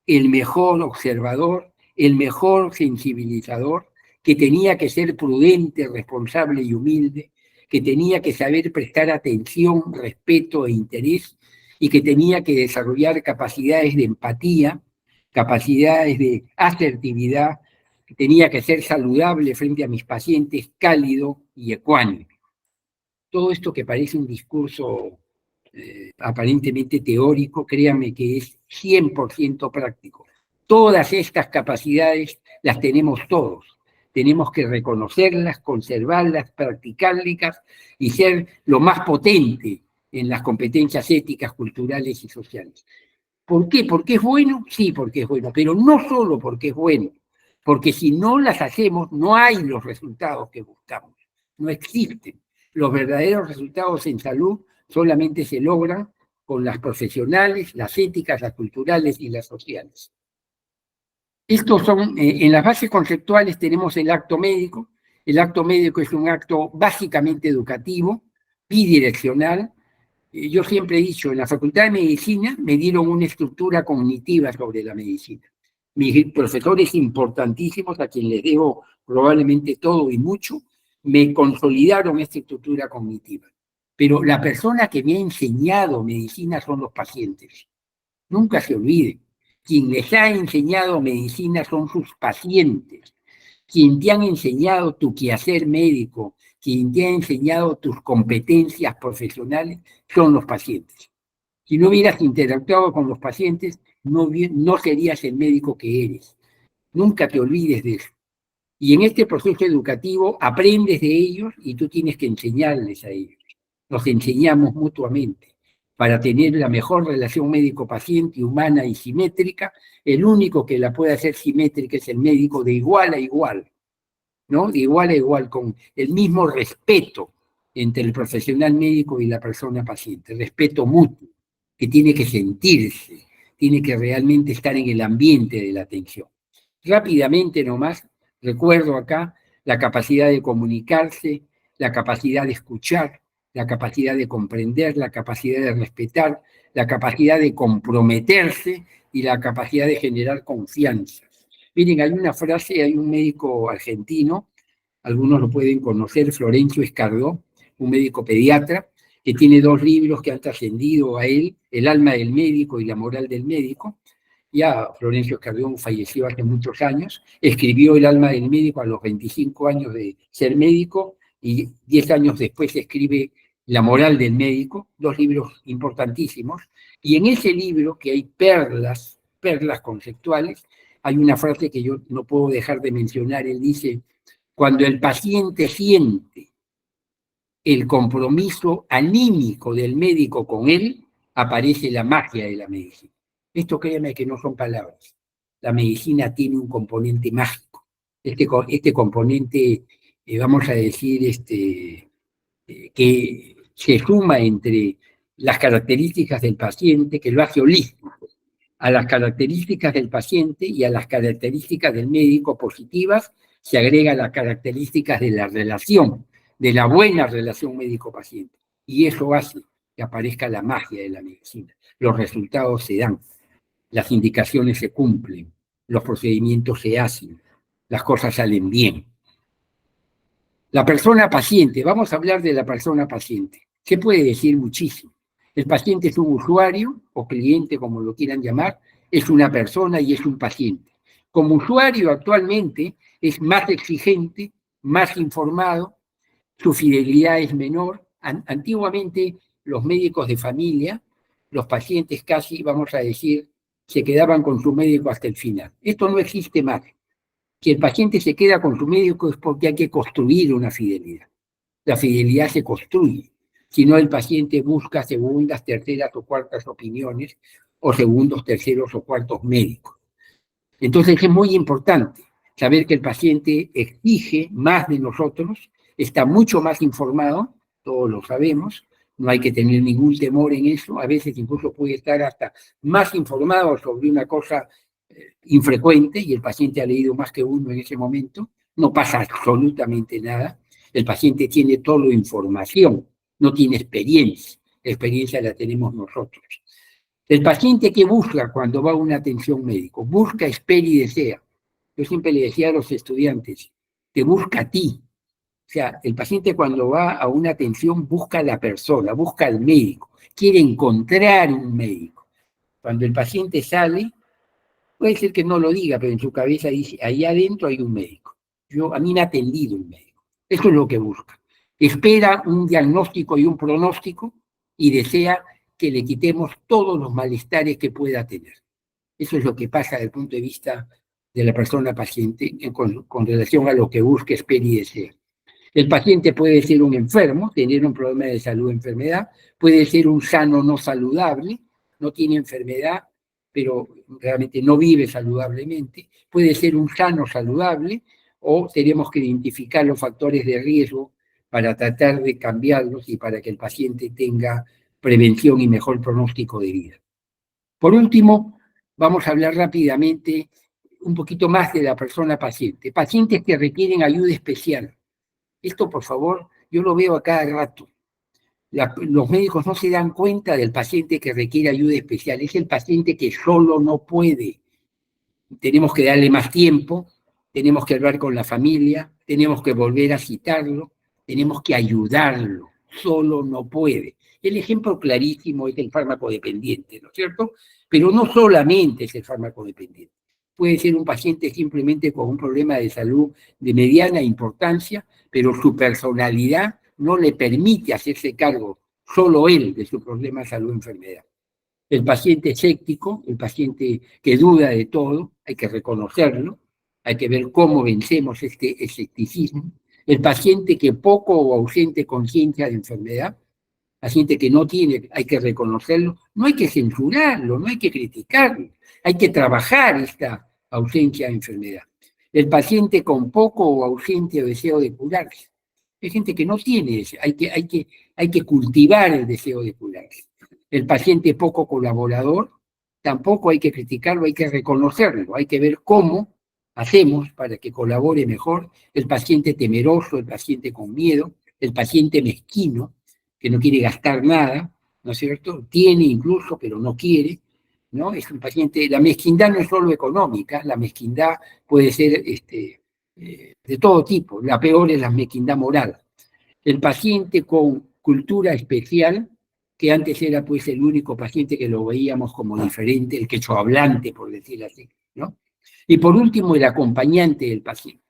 el mejor observador, el mejor sensibilizador, que tenía que ser prudente, responsable y humilde, que tenía que saber prestar atención, respeto e interés, y que tenía que desarrollar capacidades de empatía, capacidades de asertividad, que tenía que ser saludable frente a mis pacientes, cálido y ecuánime. Todo esto que parece un discurso aparentemente teórico, créanme que es 100% práctico. Todas estas capacidades las tenemos todos. Tenemos que reconocerlas, conservarlas, practicarlas y ser lo más potente en las competencias éticas, culturales y sociales. ¿Por qué? ¿Porque es bueno? Sí, porque es bueno, pero no solo porque es bueno, porque si no las hacemos no hay los resultados que buscamos, no existen. Los verdaderos resultados en salud solamente se logran con las profesionales, las éticas, las culturales y las sociales. Estos son, en las bases conceptuales tenemos el acto médico. El acto médico es un acto básicamente educativo, bidireccional. Yo siempre he dicho, en la Facultad de Medicina me dieron una estructura cognitiva sobre la medicina. Mis profesores importantísimos, a quienes les debo probablemente todo y mucho, me consolidaron esta estructura cognitiva. Pero la persona que me ha enseñado medicina son los pacientes. Nunca se olvide. Quien les ha enseñado medicina son sus pacientes. Quien te han enseñado tu quehacer médico, quien te ha enseñado tus competencias profesionales, son los pacientes. Si no hubieras interactuado con los pacientes, no serías el médico que eres. Nunca te olvides de eso. Y en este proceso educativo aprendes de ellos y tú tienes que enseñarles a ellos. Nos enseñamos mutuamente. Para tener la mejor relación médico-paciente, humana y simétrica, el único que la puede hacer simétrica es el médico de igual a igual, ¿no? De igual a igual, con el mismo respeto entre el profesional médico y la persona paciente, respeto mutuo, que tiene que sentirse, tiene que realmente estar en el ambiente de la atención. Rápidamente nomás, recuerdo acá la capacidad de comunicarse, la capacidad de escuchar, la capacidad de comprender, la capacidad de respetar, la capacidad de comprometerse y la capacidad de generar confianza. Miren, hay una frase, hay un médico argentino, algunos lo pueden conocer, Florencio Escardó, un médico pediatra, que tiene 2 libros que han trascendido a él, El alma del médico y La moral del médico. Ya Florencio Escardó falleció hace muchos años, escribió El alma del médico a los 25 años de ser médico y 10 años después escribe La moral del médico, 2 libros importantísimos. Y en ese libro, que hay perlas conceptuales, hay una frase que yo no puedo dejar de mencionar. Él dice: cuando el paciente siente el compromiso anímico del médico con él, aparece la magia de la medicina. Esto créanme que no son palabras. La medicina tiene un componente mágico. Este componente, vamos a decir, que se suma entre las características del paciente, que lo hace holístico, a las características del paciente y a las características del médico positivas, se agrega las características de la relación, de la buena relación médico-paciente. Y eso hace que aparezca la magia de la medicina. Los resultados se dan, las indicaciones se cumplen, los procedimientos se hacen, las cosas salen bien. La persona paciente, vamos a hablar de la persona paciente. Se puede decir muchísimo. El paciente es un usuario o cliente, como lo quieran llamar, es una persona y es un paciente. Como usuario actualmente es más exigente, más informado, su fidelidad es menor. Antiguamente los médicos de familia, los pacientes casi, vamos a decir, se quedaban con su médico hasta el final. Esto no existe más. Si el paciente se queda con su médico es porque hay que construir una fidelidad. La fidelidad se construye. Si no, el paciente busca segundas, terceras o cuartas opiniones o segundos, terceros o cuartos médicos. Entonces es muy importante saber que el paciente exige más de nosotros, está mucho más informado, todos lo sabemos, no hay que tener ningún temor en eso, a veces incluso puede estar hasta más informado sobre una cosa infrecuente y el paciente ha leído más que uno en ese momento, no pasa absolutamente nada, el paciente tiene toda la información, no tiene experiencia, la experiencia la tenemos nosotros. El paciente que busca cuando va a una atención médica, busca, espera y desea. Yo siempre le decía a los estudiantes, te busca a ti. O sea, el paciente cuando va a una atención busca a la persona, busca al médico, quiere encontrar un médico. Cuando el paciente sale, puede ser que no lo diga, pero en su cabeza dice, ahí adentro hay un médico. A mí me ha atendido un médico. Eso es lo que busca. Espera un diagnóstico y un pronóstico y desea que le quitemos todos los malestares que pueda tener. Eso es lo que pasa desde el punto de vista de la persona paciente con relación a lo que busca, espera y desea. El paciente puede ser un enfermo, tener un problema de salud o enfermedad, puede ser un sano no saludable, no tiene enfermedad, pero realmente no vive saludablemente, puede ser un sano saludable, o tenemos que identificar los factores de riesgo para tratar de cambiarlos y para que el paciente tenga prevención y mejor pronóstico de vida. Por último, vamos a hablar rápidamente un poquito más de la persona paciente. Pacientes que requieren ayuda especial. Esto, por favor, yo lo veo a cada rato. Los médicos no se dan cuenta del paciente que requiere ayuda especial. Es el paciente que solo no puede. Tenemos que darle más tiempo, tenemos que hablar con la familia, tenemos que volver a citarlo, tenemos que ayudarlo. Solo no puede. El ejemplo clarísimo es el fármaco dependiente, ¿no es cierto? Pero no solamente es el fármaco dependiente. Puede ser un paciente simplemente con un problema de salud de mediana importancia, pero su personalidad no le permite hacerse cargo, solo él, de su problema de salud o enfermedad. El paciente escéptico, el paciente que duda de todo, hay que reconocerlo, hay que ver cómo vencemos este escepticismo. El paciente que poco o ausente conciencia de enfermedad, paciente que no tiene, hay que reconocerlo, no hay que censurarlo, no hay que criticarlo, hay que trabajar esta ausencia de enfermedad. El paciente con poco o ausente deseo de curarse. Hay gente que no tiene ese, hay que cultivar el deseo de curarse. El paciente poco colaborador, tampoco hay que criticarlo, hay que reconocerlo, hay que ver cómo hacemos para que colabore mejor. El paciente temeroso, el paciente con miedo, el paciente mezquino, que no quiere gastar nada, ¿no es cierto? Tiene incluso, pero no quiere, ¿no? Es un paciente, la mezquindad no es solo económica, la mezquindad puede ser de todo tipo, la peor es la mezquindad moral. El paciente con cultura especial, que antes era pues el único paciente que lo veíamos como diferente, el quechohablante, por decir así, ¿no? Y por último, el acompañante del paciente.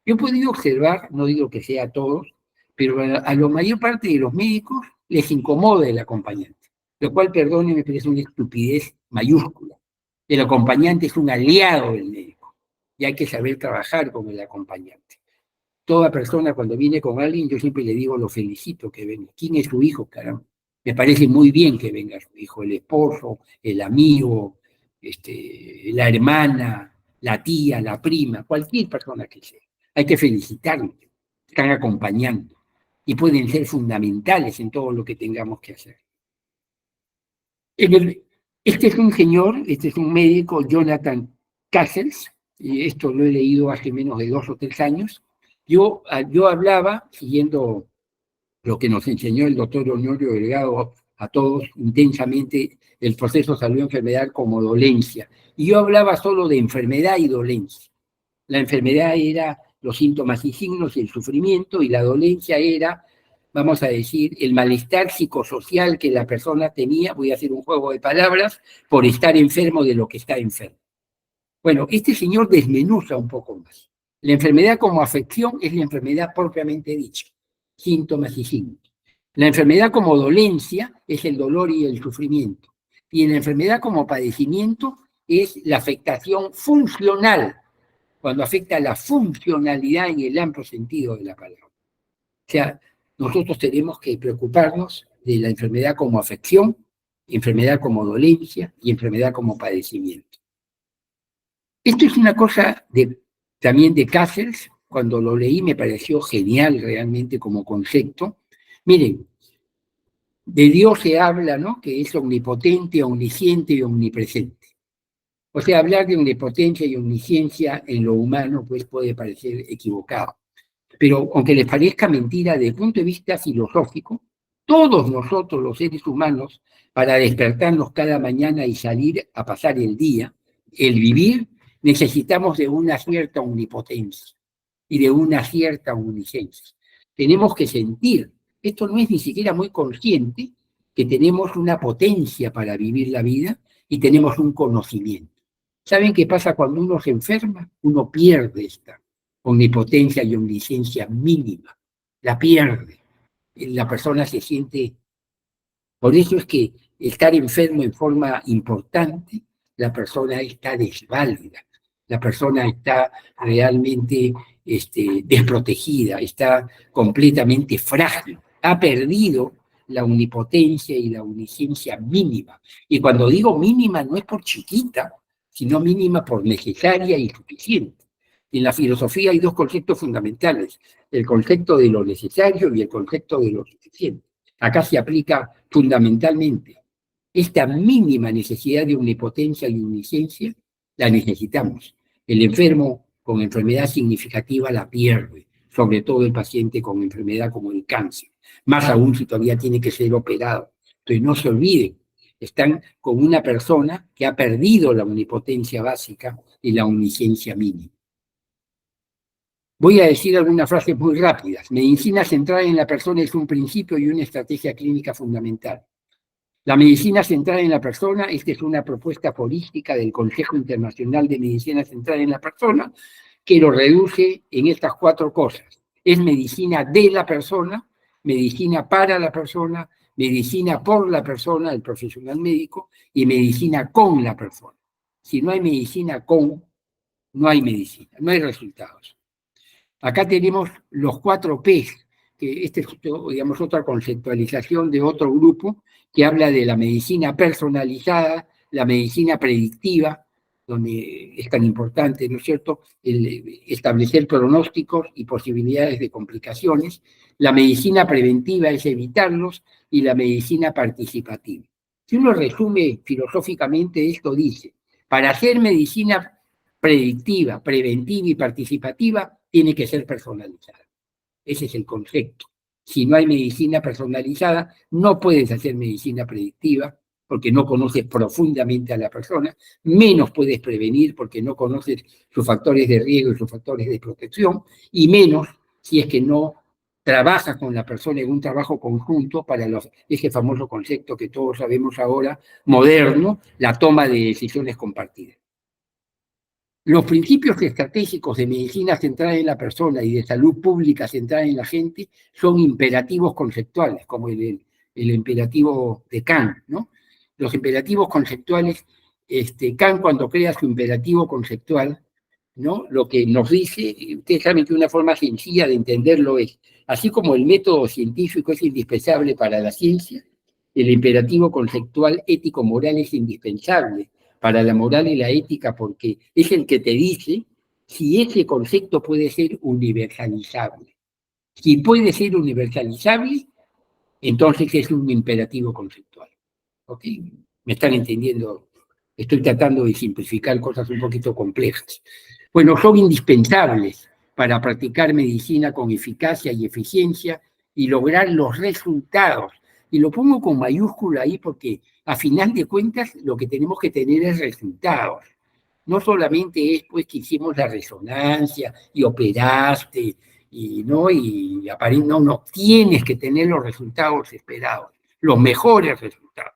Yo he podido observar, no digo que sea a todos, pero a la mayor parte de los médicos les incomoda el acompañante, lo cual, perdónenme, pero es una estupidez mayúscula. El acompañante es un aliado del médico y hay que saber trabajar con el acompañante. Toda persona cuando viene con alguien, yo siempre le digo, lo felicito que venga. ¿Quién es su hijo, caramba? Me parece muy bien que venga su hijo, el esposo, el amigo, la hermana, la tía, la prima, cualquier persona que sea. Hay que felicitarlos, están acompañando y pueden ser fundamentales en todo lo que tengamos que hacer. Este es un señor, este es un médico, Jonathan Cassels, y esto lo he leído hace menos de 2 o 3 años. Yo hablaba, siguiendo lo que nos enseñó el doctor Honorio Delgado a todos intensamente, el proceso de salud y enfermedad como dolencia. Y yo hablaba solo de enfermedad y dolencia. La enfermedad era los síntomas y signos y el sufrimiento, y la dolencia era, vamos a decir, el malestar psicosocial que la persona tenía, voy a hacer un juego de palabras, por estar enfermo de lo que está enfermo. Bueno, este señor desmenuza un poco más. La enfermedad como afección es la enfermedad propiamente dicha, síntomas y signos. La enfermedad como dolencia es el dolor y el sufrimiento. Y la enfermedad como padecimiento es la afectación funcional, cuando afecta la funcionalidad en el amplio sentido de la palabra. O sea, nosotros tenemos que preocuparnos de la enfermedad como afección, enfermedad como dolencia y enfermedad como padecimiento. Esto es una cosa también de Cassels. Cuando lo leí me pareció genial realmente como concepto. Miren, De Dios se habla, ¿no? Que es omnipotente, omnisciente y omnipresente. O sea, hablar de omnipotencia y omnisciencia en lo humano, pues puede parecer equivocado. Pero aunque les parezca mentira, desde el punto de vista filosófico, todos nosotros los seres humanos, para despertarnos cada mañana y salir a pasar el día, el vivir, necesitamos de una cierta omnipotencia y de una cierta omnisciencia. Tenemos que sentir, esto no es ni siquiera muy consciente, que tenemos una potencia para vivir la vida y tenemos un conocimiento. ¿Saben qué pasa cuando uno se enferma? Uno pierde esta omnipotencia y omnisciencia mínima. La pierde. La persona se siente... Por eso es que estar enfermo en forma importante, la persona está desválida, la persona está realmente desprotegida, está completamente frágil, ha perdido la omnipotencia y la omnisciencia mínima. Y cuando digo mínima no es por chiquita, sino mínima por necesaria y suficiente. En la filosofía hay dos conceptos fundamentales, el concepto de lo necesario y el concepto de lo suficiente. Acá se aplica fundamentalmente esta mínima necesidad de omnipotencia y omnisciencia, la necesitamos. El enfermo con enfermedad significativa la pierde, sobre todo el paciente con enfermedad como el cáncer, más aún si todavía tiene que ser operado. Entonces no se olviden, están con una persona que ha perdido la omnipotencia básica y la omnisciencia mínima. Voy a decir algunas frases muy rápidas. Medicina centrada en la persona es un principio y una estrategia clínica fundamental. La medicina centrada en la persona, esta es una propuesta holística del Consejo Internacional de Medicina Centrada en la Persona, que lo reduce en estas 4 cosas. Es medicina de la persona, medicina para la persona, medicina por la persona, el profesional médico, y medicina con la persona. Si no hay medicina con, no hay medicina, no hay resultados. Acá tenemos los 4 P's, que esta es, digamos, otra conceptualización de otro grupo que habla de la medicina personalizada, la medicina predictiva, donde es tan importante, ¿no es cierto?, establecer pronósticos y posibilidades de complicaciones. La medicina preventiva es evitarlos y la medicina participativa. Si uno resume filosóficamente esto, dice, para hacer medicina predictiva, preventiva y participativa, tiene que ser personalizada. Ese es el concepto. Si no hay medicina personalizada, no puedes hacer medicina predictiva porque no conoces profundamente a la persona, menos puedes prevenir porque no conoces sus factores de riesgo y sus factores de protección, y menos si es que no trabajas con la persona en un trabajo conjunto para ese famoso concepto que todos sabemos ahora, moderno, la toma de decisiones compartidas. Los principios estratégicos de medicina centrada en la persona y de salud pública centrada en la gente son imperativos conceptuales, como el imperativo de Kant, ¿no? Los imperativos conceptuales, Kant cuando crea su imperativo conceptual, ¿no? Lo que nos dice, ustedes saben que una forma sencilla de entenderlo es, así como el método científico es indispensable para la ciencia, el imperativo conceptual ético-moral es indispensable para la moral y la ética porque es el que te dice si ese concepto puede ser universalizable. Si puede ser universalizable, entonces es un imperativo conceptual. ¿Ok? ¿Me están entendiendo? Estoy tratando de simplificar cosas un poquito complejas. Bueno, son indispensables para practicar medicina con eficacia y eficiencia y lograr los resultados. Y lo pongo con mayúscula ahí porque a final de cuentas lo que tenemos que tener es resultados. No solamente es pues que hicimos la resonancia y operaste y aparentemente no, tienes que tener los resultados esperados, los mejores resultados.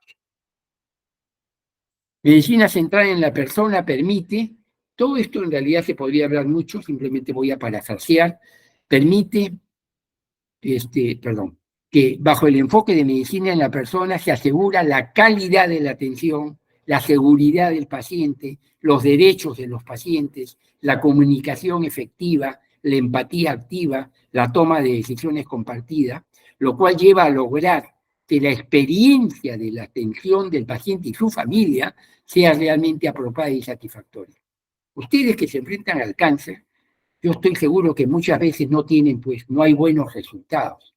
Medicina centrada en la persona permite, todo esto en realidad se podría hablar mucho, simplemente voy a parafrasear, permite, que bajo el enfoque de medicina en la persona se asegura la calidad de la atención, la seguridad del paciente, los derechos de los pacientes, la comunicación efectiva, la empatía activa, la toma de decisiones compartida, lo cual lleva a lograr que la experiencia de la atención del paciente y su familia sea realmente apropiada y satisfactoria. Ustedes que se enfrentan al cáncer, yo estoy seguro que muchas veces no hay buenos resultados.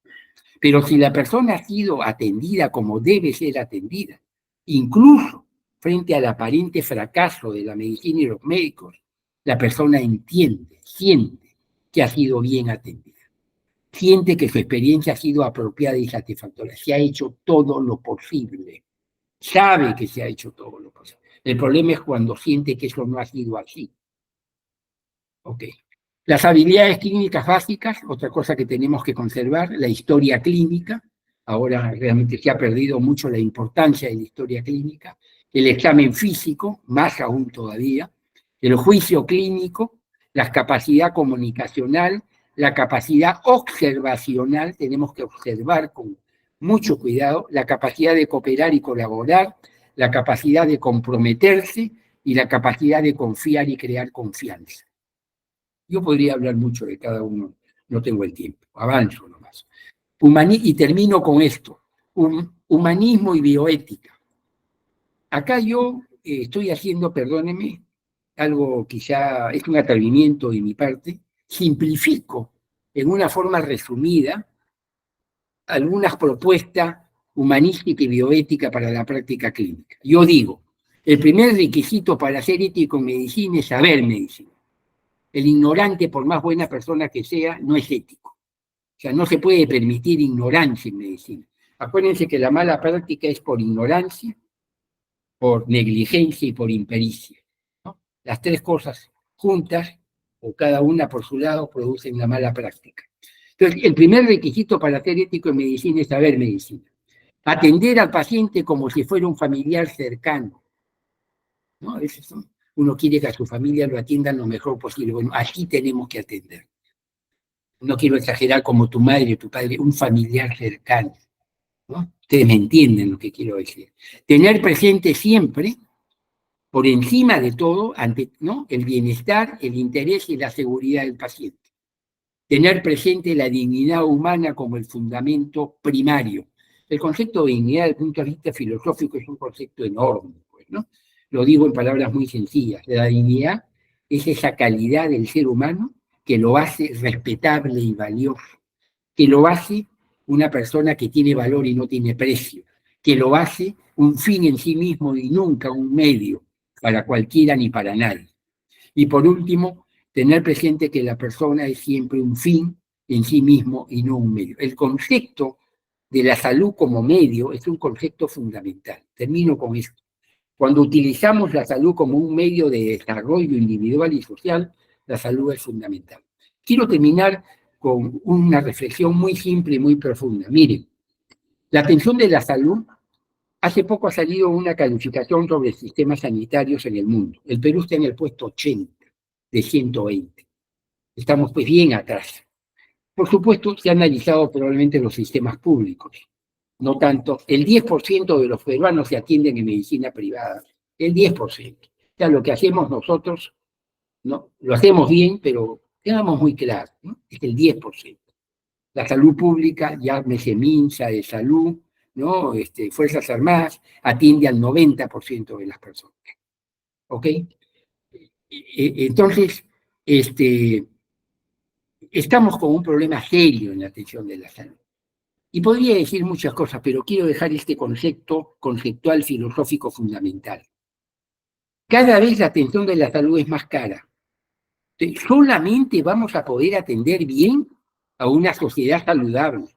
Pero si la persona ha sido atendida como debe ser atendida, incluso frente al aparente fracaso de la medicina y los médicos, la persona entiende, siente que ha sido bien atendida. Siente que su experiencia ha sido apropiada y satisfactoria. Se ha hecho todo lo posible. Sabe que se ha hecho todo lo posible. El problema es cuando siente que eso no ha sido así. Ok. Las habilidades clínicas básicas, otra cosa que tenemos que conservar, la historia clínica. Ahora realmente se ha perdido mucho la importancia de la historia clínica. El examen físico, más aún todavía. El juicio clínico, la capacidad comunicacional, la capacidad observacional, tenemos que observar con mucho cuidado, la capacidad de cooperar y colaborar, la capacidad de comprometerse y la capacidad de confiar y crear confianza. Yo podría hablar mucho de cada uno, no tengo el tiempo, avanzo nomás. Y termino con esto, humanismo y bioética. Acá yo estoy haciendo, perdóneme, algo quizá es un atrevimiento de mi parte, simplifico en una forma resumida algunas propuestas humanística y bioética para la práctica clínica. Yo digo, el primer requisito para ser ético en medicina es saber medicina. El ignorante, por más buena persona que sea, no es ético. O sea, no se puede permitir ignorancia en medicina. Acuérdense que la mala práctica es por ignorancia, por negligencia y por impericia, ¿no? Las tres cosas juntas, o cada una por su lado, producen la mala práctica. Entonces, el primer requisito para ser ético en medicina es saber medicina. Atender al paciente como si fuera un familiar cercano, ¿no? A veces uno quiere que a su familia lo atiendan lo mejor posible. Bueno, así tenemos que atender. No quiero exagerar como tu madre o tu padre, un familiar cercano, ¿no? Ustedes me entienden lo que quiero decir. Tener presente siempre, por encima de todo, ¿no?, el bienestar, el interés y la seguridad del paciente. Tener presente la dignidad humana como el fundamento primario. El concepto de dignidad desde el punto de vista filosófico es un concepto enorme, pues, ¿no? Lo digo en palabras muy sencillas. La dignidad es esa calidad del ser humano que lo hace respetable y valioso, que lo hace una persona que tiene valor y no tiene precio, que lo hace un fin en sí mismo y nunca un medio para cualquiera ni para nadie. Y por último, tener presente que la persona es siempre un fin en sí mismo y no un medio. El concepto de la salud como medio es un concepto fundamental. Termino con esto. Cuando utilizamos la salud como un medio de desarrollo individual y social, la salud es fundamental. Quiero terminar con una reflexión muy simple y muy profunda. Miren, la atención de la salud, hace poco ha salido una calificación sobre sistemas sanitarios en el mundo. El Perú está en el puesto 80 de 120. Estamos pues bien atrás. Por supuesto, se han analizado probablemente los sistemas públicos. No tanto, el 10% de los peruanos se atienden en medicina privada. El 10%. O sea, lo que hacemos nosotros, ¿no?, lo hacemos bien, pero tengamos muy claro, ¿no?, es el 10%. La salud pública, llámese MINSA de salud, ¿no?, Fuerzas Armadas, atiende al 90% de las personas. ¿Ok? Entonces, estamos con un problema serio en la atención de la salud. Y podría decir muchas cosas, pero quiero dejar este concepto conceptual filosófico fundamental. Cada vez la atención de la salud es más cara. Solamente vamos a poder atender bien a una sociedad saludable.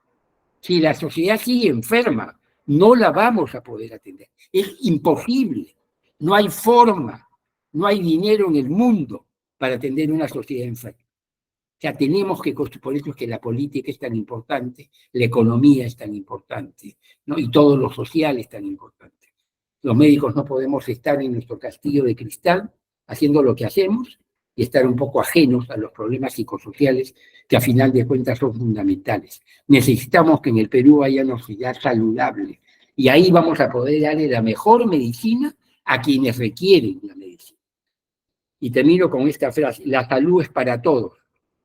Si la sociedad sigue enferma, no la vamos a poder atender. Es imposible. No hay forma, no hay dinero en el mundo para atender una sociedad enferma. O sea, tenemos que, por eso es que la política es tan importante, la economía es tan importante, ¿no?, y todo lo social es tan importante. Los médicos no podemos estar en nuestro castillo de cristal haciendo lo que hacemos y estar un poco ajenos a los problemas psicosociales que a final de cuentas son fundamentales. Necesitamos que en el Perú haya una sociedad saludable y ahí vamos a poder darle la mejor medicina a quienes requieren la medicina. Y termino con esta frase: la salud es para todos.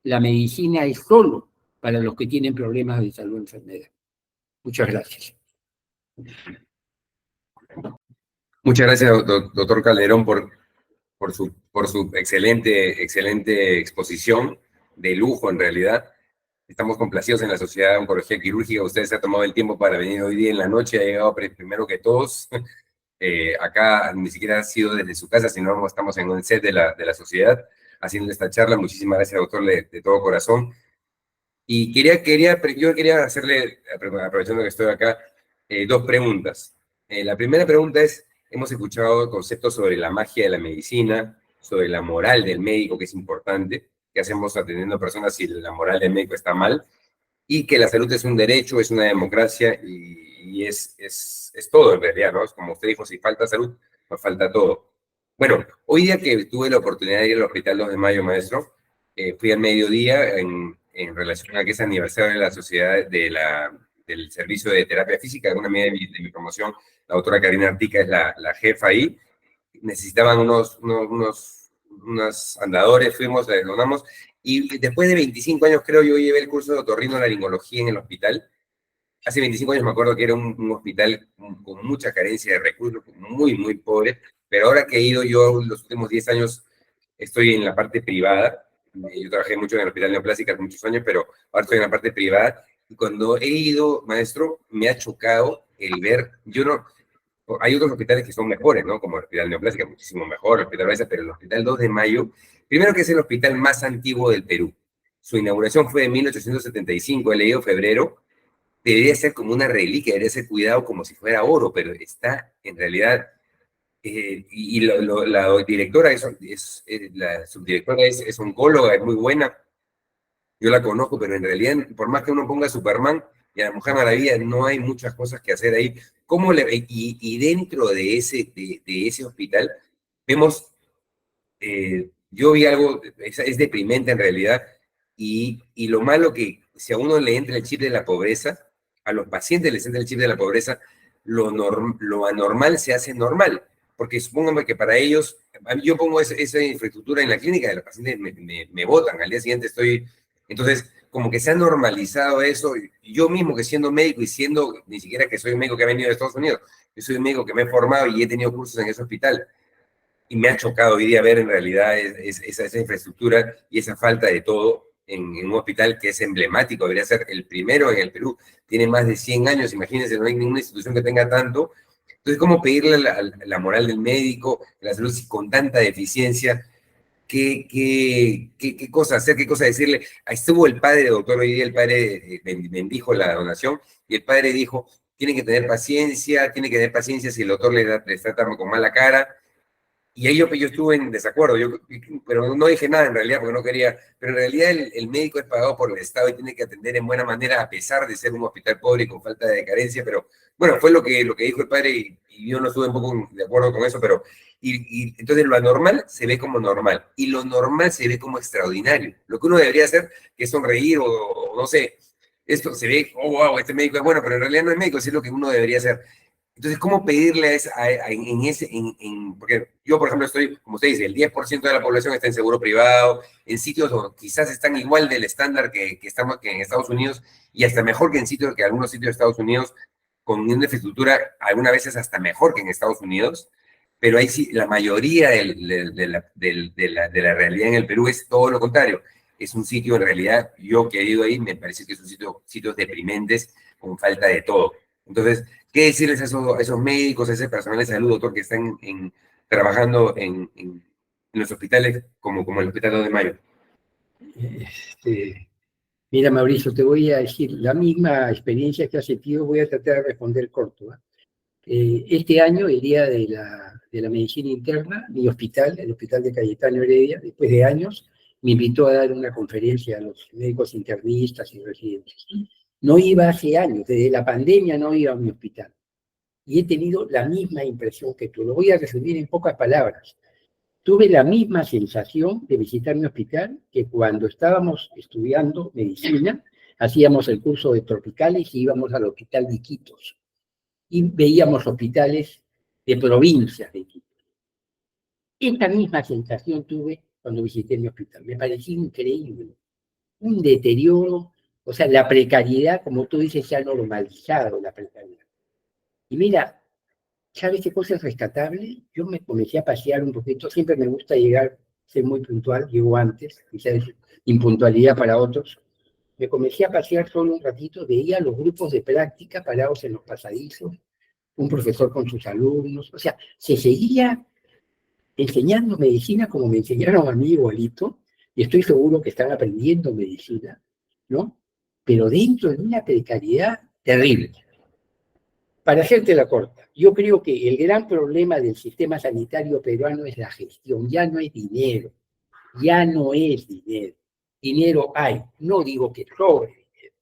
La medicina es solo para los que tienen problemas de salud o enfermedad. Muchas gracias. Muchas gracias, doctor Calderón, por su excelente exposición, de lujo en realidad. Estamos complacidos en la Sociedad de Oncología Quirúrgica. Usted se ha tomado el tiempo para venir hoy día en la noche, ha llegado primero que todos. Acá ni siquiera ha sido desde su casa, sino estamos en un set de la sociedad haciendo esta charla. Muchísimas gracias, doctor, de todo corazón. Y yo quería hacerle, aprovechando que estoy acá, dos preguntas. La primera pregunta es, hemos escuchado conceptos sobre la magia de la medicina, sobre la moral del médico, que es importante, qué hacemos atendiendo personas si la moral del médico está mal, y que la salud es un derecho, es una democracia y es todo en realidad, ¿no? Es como usted dijo, si falta salud, nos falta todo. Bueno, hoy día que tuve la oportunidad de ir al Hospital 2 de Mayo, maestro, fui al mediodía en relación a que es aniversario de la Sociedad del Servicio de Terapia Física, de una amiga de mi promoción, la doctora Karina Artica es la jefa ahí, necesitaban unos andadores, fuimos, les donamos, y después de 25 años, creo, yo llevé el curso de otorrinolaringología en el hospital. Hace 25 años me acuerdo que era un hospital con mucha carencia de recursos, muy, muy pobre, pero ahora que he ido yo los últimos 10 años, estoy en la parte privada. Yo trabajé mucho en el Hospital Neoplásica hace muchos años, pero ahora estoy en la parte privada. Y cuando he ido, maestro, me ha chocado el ver, yo no, hay otros hospitales que son mejores, ¿no? Como el Hospital Neoplásica, muchísimo mejor, el Hospital Baeza, pero el Hospital 2 de Mayo, primero que es el hospital más antiguo del Perú. Su inauguración fue en 1875, he leído febrero, debería ser como una reliquia, debería ser cuidado como si fuera oro, pero está en realidad, la directora la subdirectora es oncóloga, es muy buena, yo la conozco, pero en realidad, por más que uno ponga Superman y a la Mujer Maravilla, no hay muchas cosas que hacer ahí. Y dentro de ese hospital, vemos, yo vi algo, es deprimente en realidad, y lo malo que si a uno le entra el chip de la pobreza, a los pacientes les entra el chip de la pobreza, lo anormal se hace normal, porque supóngame que para ellos, yo pongo esa infraestructura en la clínica, de los pacientes me botan, al día siguiente estoy, entonces, como que se ha normalizado eso, y yo mismo que siendo médico y siendo, ni siquiera que soy un médico que ha venido de Estados Unidos, yo soy un médico que me he formado y he tenido cursos en ese hospital, y me ha chocado hoy día ver en realidad esa infraestructura y esa falta de todo en un hospital que es emblemático, debería ser el primero en el Perú, tiene más de 100 años, imagínense, no hay ninguna institución que tenga tanto. Entonces, ¿cómo pedirle la moral del médico, la salud con tanta deficiencia? ¿Qué cosa hacer? ¿Qué cosa decirle? Ahí estuvo el padre, doctor, hoy día el padre bendijo la donación y el padre dijo, tiene que tener paciencia si el doctor le trata con mala cara. Y ahí yo estuve en desacuerdo, pero no dije nada en realidad porque no quería, pero en realidad el médico es pagado por el Estado y tiene que atender en buena manera a pesar de ser un hospital pobre y con falta de carencia, pero bueno, fue lo que dijo el padre y yo no estuve un poco de acuerdo con eso, pero entonces lo anormal se ve como normal y lo normal se ve como extraordinario. Lo que uno debería hacer, que es sonreír o no sé, esto se ve, oh, wow, este médico es bueno, pero en realidad no es médico, eso es lo que uno debería hacer. Entonces, ¿cómo pedirle porque yo, por ejemplo, estoy, como usted dice, el 10% de la población está en seguro privado, en sitios donde quizás están igual del estándar que en Estados Unidos, y hasta mejor que algunos sitios de Estados Unidos, con una infraestructura algunas veces hasta mejor que en Estados Unidos, pero ahí sí, la mayoría de la realidad en el Perú es todo lo contrario. Es un sitio, en realidad, yo que he ido ahí, me parece que es un sitios deprimentes, con falta de todo. Entonces, ¿qué decirles a esos médicos, a ese personal de salud, doctor, que están trabajando en los hospitales como el Hospital 2 de Mayo? Mira, Mauricio, te voy a decir la misma experiencia que has tenido, voy a tratar de responder corto. Este año, el Día de la Medicina Interna, mi hospital, el Hospital de Cayetano Heredia, después de años, me invitó a dar una conferencia a los médicos internistas y residentes. No iba hace años, desde la pandemia no iba a mi hospital. Y he tenido la misma impresión que tú. Lo voy a resumir en pocas palabras. Tuve la misma sensación de visitar mi hospital que cuando estábamos estudiando medicina, hacíamos el curso de tropicales y íbamos al hospital de Iquitos. Y veíamos hospitales de provincias de Iquitos. Esta misma sensación tuve cuando visité mi hospital. Me pareció increíble. Un deterioro, o sea, la precariedad, como tú dices, se ha normalizado la precariedad. Y mira, ¿sabes qué cosa es rescatable? Yo me comencé a pasear un poquito, siempre me gusta llegar, ser muy puntual, llego antes, quizás es impuntualidad para otros. me comencé a pasear solo un ratito, veía los grupos de práctica parados en los pasadizos, un profesor con sus alumnos, o sea, se seguía enseñando medicina como me enseñaron a mí igualito, y estoy seguro que están aprendiendo medicina, ¿no? Pero dentro de una precariedad terrible. Para hacerte la corta, yo creo que el gran problema del sistema sanitario peruano es la gestión, ya no es dinero, ya no es dinero. Dinero hay, no digo que sobre dinero,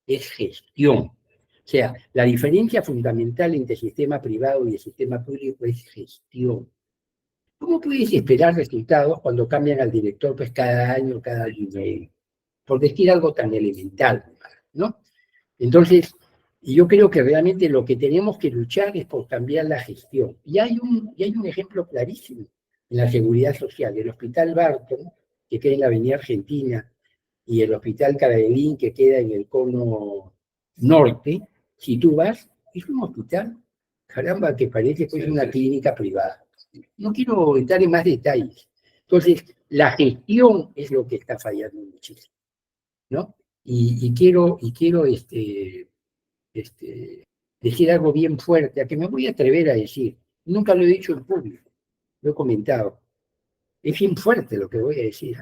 es gestión. O sea, la diferencia fundamental entre el sistema privado y el sistema público es gestión. ¿Cómo puedes esperar resultados cuando cambian al director pues cada año, cada año y medio? Por decir algo tan elemental, ¿no? Entonces, yo creo que realmente lo que tenemos que luchar es por cambiar la gestión. Y hay un ejemplo clarísimo en la seguridad social. El Hospital Barton, que queda en la Avenida Argentina, y el Hospital Carabelín, que queda en el cono norte, si tú vas, es un hospital, caramba, que parece pues una clínica privada. No quiero entrar en más detalles. Entonces, la gestión es lo que está fallando muchísimo, ¿no? Y quiero decir algo bien fuerte, a que me voy a atrever a decir. Nunca lo he dicho en público, lo he comentado. Es bien fuerte lo que voy a decir,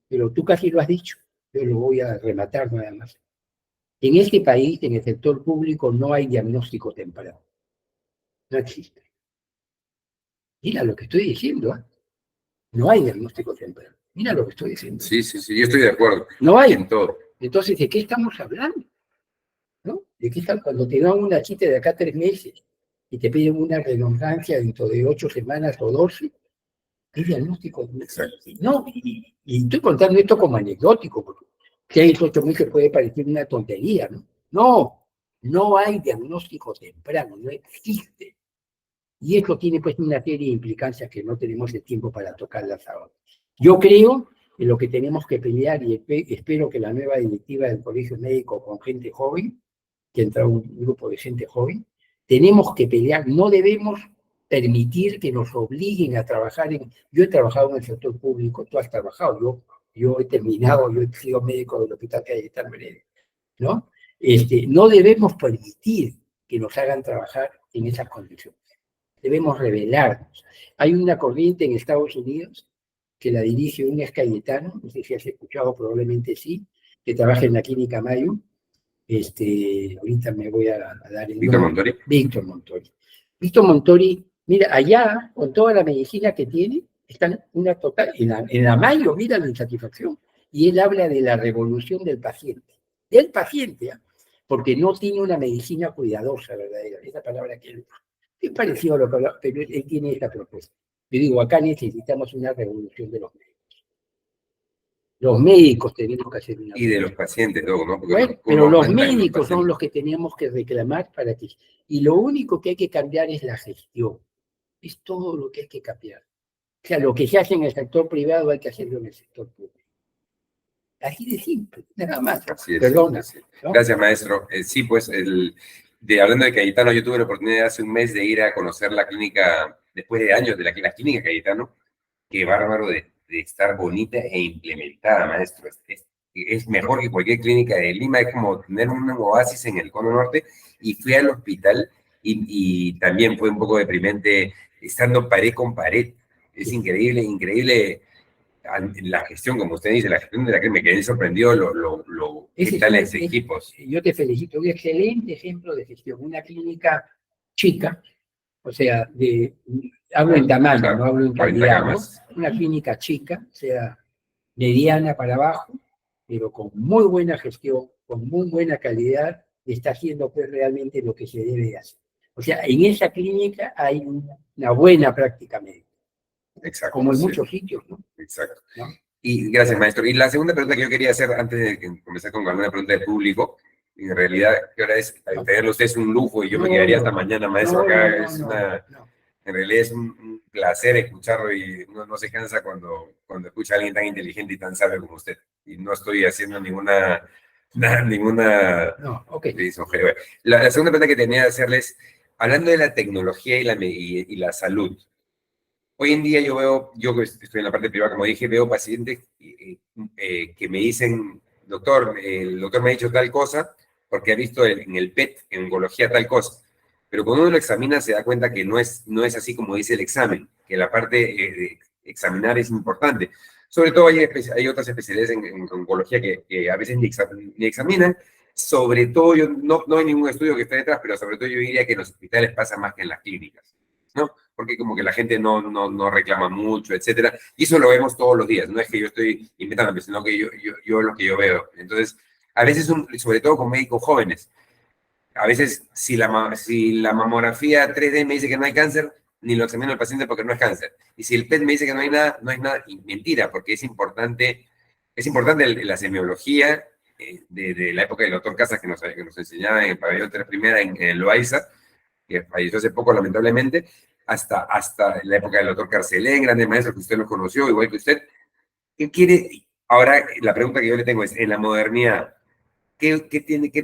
pero tú casi lo has dicho. Yo lo voy a rematar nada más. En este país, en el sector público, no hay diagnóstico temprano. No existe. Mira lo que estoy diciendo, ¿eh? No hay diagnóstico temprano. Mira lo que estoy diciendo. Sí, sí, sí, yo estoy de acuerdo. No hay. En todo. Entonces, ¿de qué estamos hablando? ¿No? ¿De qué estamos? Cuando te dan una cita de acá a 3 meses y te piden una redundancia dentro de 8 semanas o 12, ¿qué diagnóstico? Exacto. No, y estoy contando esto como anecdótico, porque 6, 8 meses puede parecer una tontería, ¿no? No, no hay diagnóstico temprano, no existe. Y eso tiene pues una serie de implicancias que no tenemos el tiempo para tocarlas ahora. Yo creo que lo que tenemos que pelear, y espero que la nueva directiva del Colegio Médico con gente joven, que entra un grupo de gente joven, tenemos que pelear, no debemos permitir que nos obliguen a trabajar Yo he trabajado en el sector público, tú has trabajado, yo he terminado, yo he sido médico del Hospital Cayetano Heredia, ¿no? No debemos permitir que nos hagan trabajar en esas condiciones. Debemos rebelarnos. Hay una corriente en Estados Unidos que la dirige un ex Cayetano, no sé si has escuchado, probablemente sí, que trabaja en la clínica Mayo. Ahorita me voy a dar el Víctor nombre. Montori. Víctor Montori. Víctor Montori, mira, allá, con toda la medicina que tiene, están una total, en la Mayo, mira la insatisfacción. Y él habla de la revolución del paciente. Del paciente, ¿eh? Porque no tiene una medicina cuidadosa, verdadera. Esa palabra que él es parecido a lo que habla, pero él tiene esta propuesta. Yo digo, acá necesitamos una revolución de los médicos. Los médicos tenemos que hacer una Y de los pacientes, luego, ¿no? Porque bueno, pero los médicos son los que tenemos que reclamar para que... Y lo único que hay que cambiar es la gestión. Es todo lo que hay que cambiar. O sea, lo que se hace en el sector privado hay que hacerlo en el sector público. Así de simple, nada más. Así es. Perdona. Sí. ¿No? Gracias, maestro. Sí, pues, hablando de Cayetano, yo tuve la oportunidad hace un mes de ir a conocer la clínica, después de años de la clínica Cayetano. Qué bárbaro de estar bonita e implementada, maestro. Es mejor que cualquier clínica de Lima, es como tener un oasis en el cono norte. Y fui al hospital y también fue un poco deprimente estando pared con pared. Es increíble, increíble la gestión, como usted dice, la gestión de la que me quedé sorprendido, ¿qué tal es equipos? Yo te felicito, un excelente ejemplo de gestión. Una clínica chica, o sea, hablo en tamaño, no hablo en calidad, ¿no? Una clínica chica, o sea, mediana para abajo, pero con muy buena gestión, con muy buena calidad, está haciendo pues realmente lo que se debe hacer. O sea, en esa clínica hay una buena práctica médica. Exacto. Como en muchos sitios, ¿no? Exacto. ¿No? Y gracias, maestro. Y la segunda pregunta que yo quería hacer antes de comenzar con alguna pregunta del público, en realidad, ¿qué hora es? Tenerlo usted es un lujo y yo me quedaría hasta mañana, maestro. Acá en realidad es un placer escucharlo y uno no se cansa cuando escucha a alguien tan inteligente y tan sabio como usted. Y no estoy haciendo ninguna. No, ok. La segunda pregunta que tenía que hacerles, hablando de la tecnología y la salud. Hoy en día yo que estoy en la parte privada, como dije, veo pacientes que me dicen, doctor, el doctor me ha dicho tal cosa porque ha visto en el PET, en oncología, tal cosa. Pero cuando uno lo examina se da cuenta que no es así como dice el examen, que la parte de examinar es importante. Sobre todo hay otras especialidades en oncología que a veces ni examinan. Sobre todo, no hay ningún estudio que esté detrás, pero sobre todo yo diría que en los hospitales pasa más que en las clínicas, ¿no? Porque como que la gente no reclama mucho, etcétera. Y eso lo vemos todos los días. No es que yo estoy inventando, sino que yo lo que yo veo. Entonces, a veces, sobre todo con médicos jóvenes, a veces si la mamografía 3D me dice que no hay cáncer, ni lo examino al paciente porque no es cáncer. Y si el PET me dice que no hay nada, y mentira, porque es importante la semiología de la época del doctor Casas que nos enseñaba en el pabellón 3 primera en Loaiza, que falleció hace poco lamentablemente, hasta la época del doctor Carcelén, grande maestro que usted lo conoció, igual que usted. ¿Qué quiere? Ahora, la pregunta que yo le tengo es, en la modernidad, ¿qué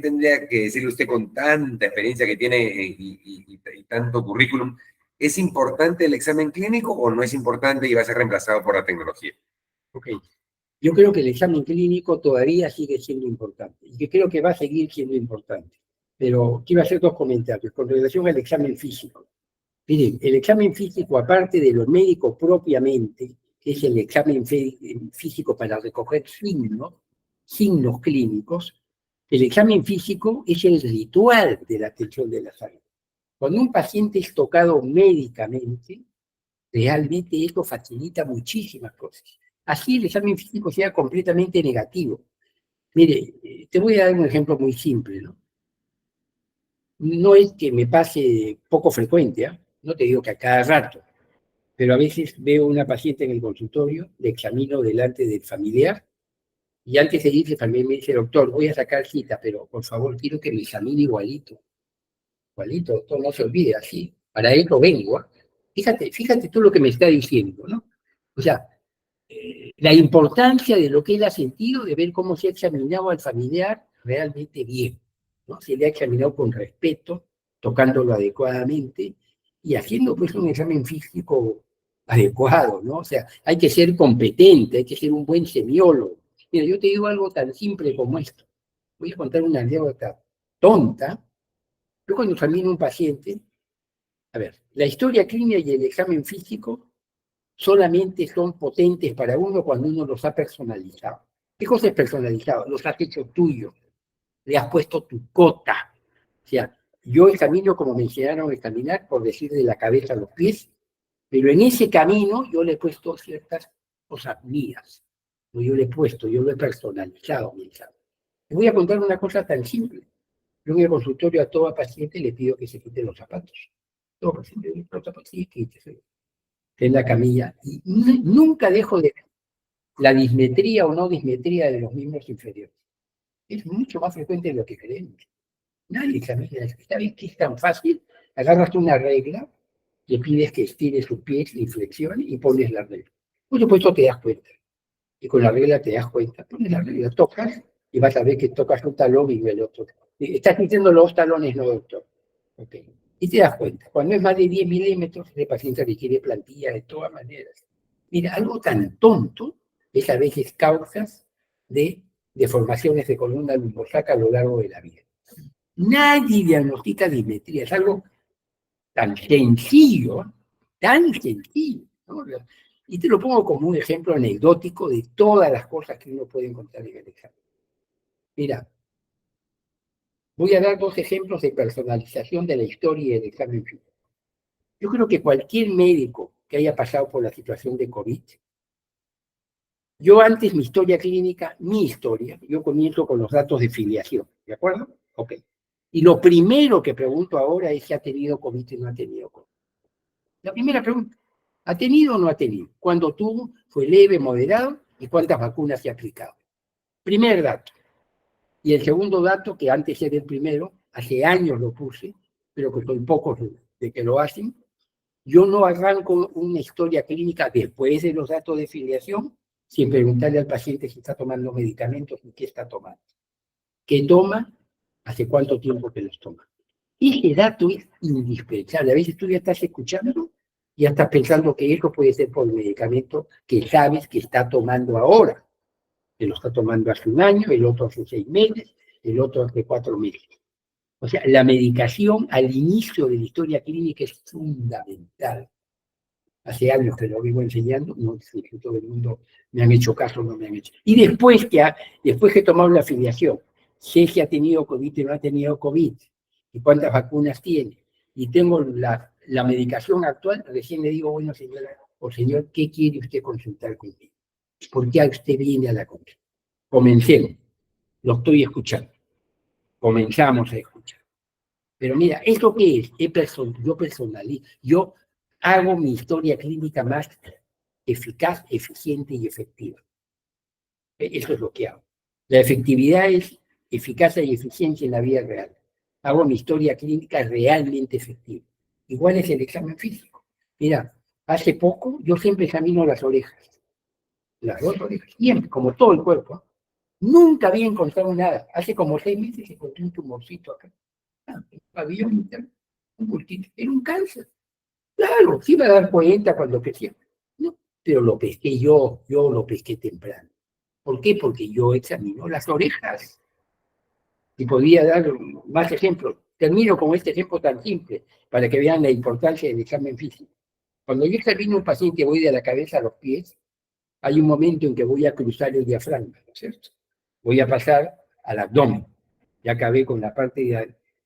tendría que decirle usted con tanta experiencia que tiene y tanto currículum? ¿Es importante el examen clínico o no es importante y va a ser reemplazado por la tecnología? Ok. Yo creo que el examen clínico todavía sigue siendo importante y que creo que va a seguir siendo importante. Pero quiero hacer dos comentarios con relación al examen físico. Miren, el examen físico, aparte de lo médico propiamente, que es el examen físico para recoger signos clínicos, el examen físico es el ritual de la atención de la salud. Cuando un paciente es tocado médicamente, realmente esto facilita muchísimas cosas. Así el examen físico sea completamente negativo. Mire, te voy a dar un ejemplo muy simple, ¿no? No es que me pase poco frecuente, ¿eh? No te digo que a cada rato, pero a veces veo una paciente en el consultorio, le examino delante del familiar, y antes de irse también me dice, doctor, voy a sacar cita, pero por favor quiero que me examine igualito. Igualito, doctor, no se olvide, así. Para eso vengo, ¿eh? Fíjate tú lo que me está diciendo, ¿no? O sea, la importancia de lo que él ha sentido, de ver cómo se ha examinado al familiar realmente bien, ¿no? Se le ha examinado con respeto, tocándolo adecuadamente y haciendo pues un examen físico adecuado, ¿no? O sea, hay que ser competente, hay que ser un buen semiólogo. Mira, yo te digo algo tan simple como esto. Voy a contar una anécdota tonta. Yo cuando examino a un paciente, a ver, la historia clínica y el examen físico solamente son potentes para uno cuando uno los ha personalizado. ¿Qué cosa es personalizado? Los has hecho tuyos, le has puesto tu cota. O sea, yo examino como me enseñaron a examinar, por decir de la cabeza a los pies, pero en ese camino yo le he puesto ciertas cosas mías. Yo le he puesto, yo lo he personalizado mi examen. Te voy a contar una cosa tan simple. Yo en el consultorio a todo paciente le pido que se quite los zapatos. Todo paciente le quita los zapatos y quítese en la camilla, y nunca dejo de ver la dismetría o no dismetría de los miembros inferiores. Es mucho más frecuente de lo que creemos. Nadie examina eso. ¿Está bien que es tan fácil? Agarras una regla, le pides que estire sus pies, le flexione y pones la regla. Por supuesto te das cuenta. Y con la regla te das cuenta. Pones la regla, tocas y vas a ver que tocas un talón y el otro. Estás metiendo los talones, no, doctor. Ok. Y te das cuenta, cuando es más de 10 milímetros, el paciente requiere plantilla de todas maneras. Mira, algo tan tonto es a veces causas de deformaciones de columna lumbosaca a lo largo de la vida. Nadie diagnostica dismetría, es algo tan sencillo, ¿no? Y te lo pongo como un ejemplo anecdótico de todas las cosas que uno puede encontrar en el examen. Mira, voy a dar dos ejemplos de personalización de la historia del examen físico. Yo creo que cualquier médico que haya pasado por la situación de COVID, yo antes mi historia clínica, yo comienzo con los datos de filiación, ¿de acuerdo? Ok. Y lo primero que pregunto ahora es si ha tenido COVID o no ha tenido COVID. La primera pregunta, ¿ha tenido o no ha tenido? ¿Cuándo tuvo? ¿Fue leve, moderado? ¿Y cuántas vacunas se ha aplicado? Primer dato. Y el segundo dato, que antes era el primero, hace años lo puse, pero que son pocos de que lo hacen, yo no arranco una historia clínica después de los datos de filiación sin preguntarle al paciente si está tomando medicamentos y qué está tomando. ¿Qué toma? ¿Hace cuánto tiempo que los toma? Ese dato es indispensable. A veces tú ya estás escuchando y ya estás pensando que eso puede ser por el medicamento que sabes que está tomando ahora. que lo está tomando hace un año, el otro hace 6 meses, el otro hace 4 meses. O sea, la medicación al inicio de la historia clínica es fundamental. Hace años que lo vivo enseñando, no sé si todo el mundo me han hecho caso o no me han hecho. Y después que he tomado la afiliación, sé si ha tenido COVID y no ha tenido COVID, y cuántas vacunas tiene, y tengo la medicación actual, recién le digo, bueno, señora o señor, ¿qué quiere usted consultar conmigo? ¿Por qué usted viene a la consulta? Comencemos, lo estoy escuchando, comenzamos a escuchar. Pero mira, ¿eso qué es? Yo personalizo, yo hago mi historia clínica más eficaz, eficiente y efectiva. Eso es lo que hago. La efectividad es eficacia y eficiencia en la vida real. Hago mi historia clínica realmente efectiva. Igual es el examen físico. Mira, hace poco yo siempre examino las orejas. Las dos orejas, siempre, como todo el cuerpo. Nunca había encontrado nada. Hace como 6 meses encontré un tumorcito acá. Había un bultito. Era un cáncer. Claro, sí iba a dar cuenta cuando crecía. No, pero lo pesqué yo lo pesqué temprano. ¿Por qué? Porque yo examino las orejas. Y podría dar más ejemplos. Termino con este ejemplo tan simple, para que vean la importancia del examen físico. Cuando yo examino a un paciente, voy de la cabeza a los pies, hay un momento en que voy a cruzar el diafragma, ¿no es cierto? Voy a pasar al abdomen. Ya acabé con la parte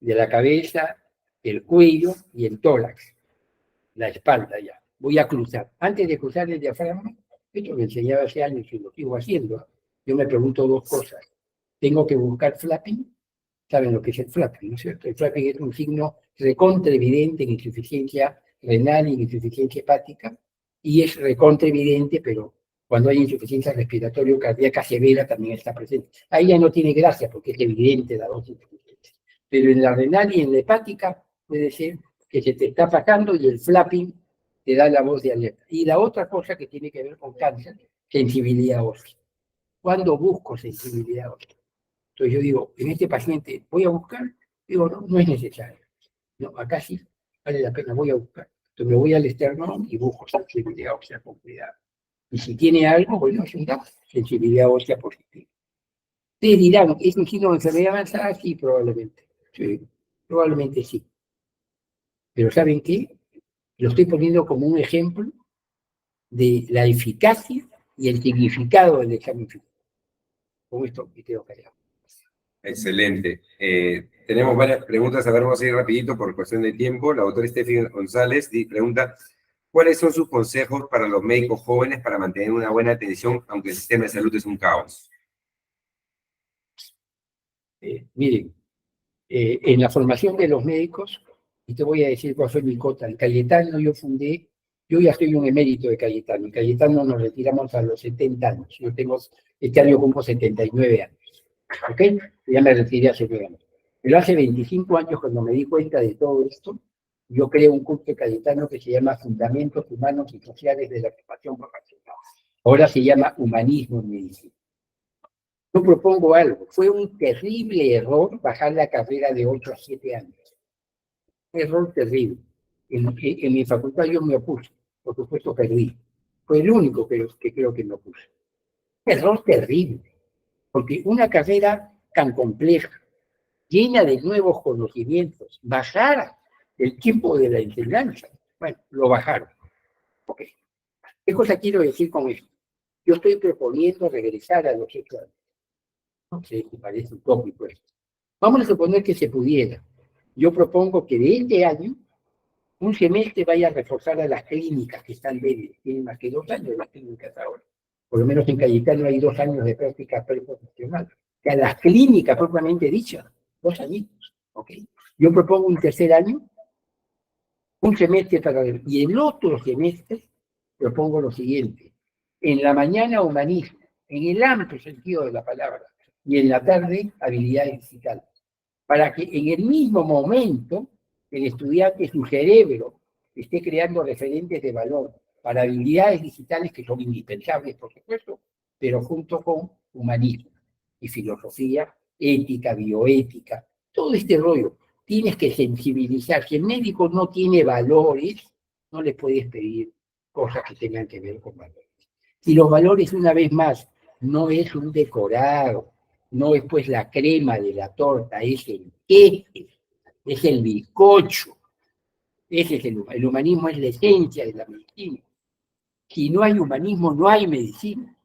de la cabeza, el cuello y el tórax, la espalda ya. Voy a cruzar. Antes de cruzar el diafragma, esto me enseñaba hace años y lo sigo haciendo, yo me pregunto 2 cosas. ¿Tengo que buscar flapping? ¿Saben lo que es el flapping, no es cierto? El flapping es un signo recontra evidente en insuficiencia renal y en insuficiencia hepática, y es recontra evidente, pero cuando hay insuficiencia respiratoria o cardíaca severa también está presente. Ahí ya no tiene gracia porque es evidente la dosis insuficiente. Pero en la renal y en la hepática puede ser que se te está pasando y el flapping te da la voz de alerta. Y la otra cosa que tiene que ver con cáncer, sensibilidad ósea. ¿Cuándo busco sensibilidad ósea? Entonces yo digo, en este paciente voy a buscar, digo, no es necesario. No, acá sí vale la pena, voy a buscar. Entonces me voy al esternón y busco sensibilidad ósea con cuidado. Y si tiene algo, bueno, es una sensibilidad ósea positiva. Ustedes dirán, ¿es un signo de enfermedad avanzada? Sí, probablemente. Sí, probablemente sí. Pero ¿saben qué? Lo estoy poniendo como un ejemplo de la eficacia y el significado del examen físico. Con esto me quedo callado. Excelente. Tenemos varias preguntas, a ver, vamos a ir rapidito por cuestión de tiempo. La doctora Estefi González pregunta, ¿cuáles son sus consejos para los médicos jóvenes para mantener una buena atención, aunque el sistema de salud es un caos? Miren, en la formación de los médicos, y te voy a decir cuál fue mi cota, en Cayetano yo ya soy un emérito de Cayetano, en Cayetano nos retiramos a los 70 años, este año cumplo 79 años, ¿ok? Ya me retiré hace 9 años. Pero hace 25 años, cuando me di cuenta de todo esto, yo creé un curso de Cayetano que se llama Fundamentos Humanos y Sociales de la Ocupación Profesional. Ahora se llama Humanismo en Medicina. Yo propongo algo. Fue un terrible error bajar la carrera de 8 a 7 años. Un error terrible. En mi facultad yo me opuse. Por supuesto perdí. Fue el único que creo que me opuse. Un error terrible. Porque una carrera tan compleja, llena de nuevos conocimientos, bajar el tiempo de la enseñanza. Bueno, lo bajaron. Okay. ¿Qué cosa quiero decir con esto? Yo estoy proponiendo regresar a los 8 años. No sé si parece utópico esto. Vamos a suponer que se pudiera. Yo propongo que de este año, un semestre vaya a reforzar a las clínicas que están débiles. Tienen más que 2 años las clínicas ahora. Por lo menos en Cayetano hay 2 años de práctica preprofesional. Que a las clínicas propiamente dichas, 2 añitos. ¿Okay? Yo propongo un tercer año, un semestre para ver. Y el otro semestre propongo lo siguiente. En la mañana humanismo, en el amplio sentido de la palabra, y en la tarde habilidades digitales. Para que en el mismo momento el estudiante, su cerebro, esté creando referentes de valor para habilidades digitales que son indispensables, por supuesto, pero junto con humanismo y filosofía, ética, bioética, todo este rollo. Tienes que sensibilizar. Si el médico no tiene valores, no le puedes pedir cosas que tengan que ver con valores. Si los valores, una vez más, no es un decorado, no es pues la crema de la torta, es el queque, es el bizcocho. Ese es el humanismo, es la esencia de la medicina. Si no hay humanismo, no hay medicina.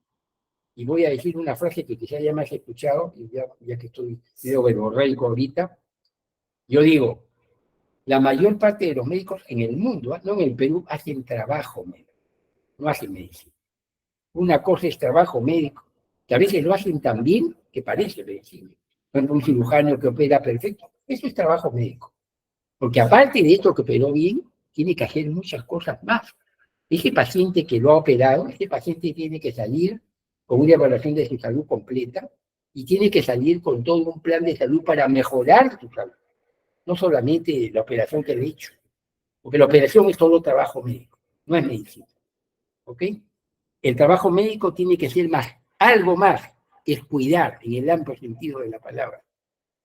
Y voy a decir una frase que quizá ya me has escuchado, y ya que estoy medio verborreico ahorita, yo digo, la mayor parte de los médicos en el mundo, no en el Perú, hacen trabajo médico, no hacen medicina. Una cosa es trabajo médico, que a veces lo hacen tan bien que parece medicina. Por ejemplo, un cirujano que opera perfecto, eso es trabajo médico. Porque aparte de esto que operó bien, tiene que hacer muchas cosas más. Ese paciente que lo ha operado, ese paciente tiene que salir con una evaluación de su salud completa y tiene que salir con todo un plan de salud para mejorar su salud. No solamente la operación que le he hecho, porque la operación es solo trabajo médico, no es medicina. ¿Ok? El trabajo médico tiene que ser más, algo más, que es cuidar en el amplio sentido de la palabra,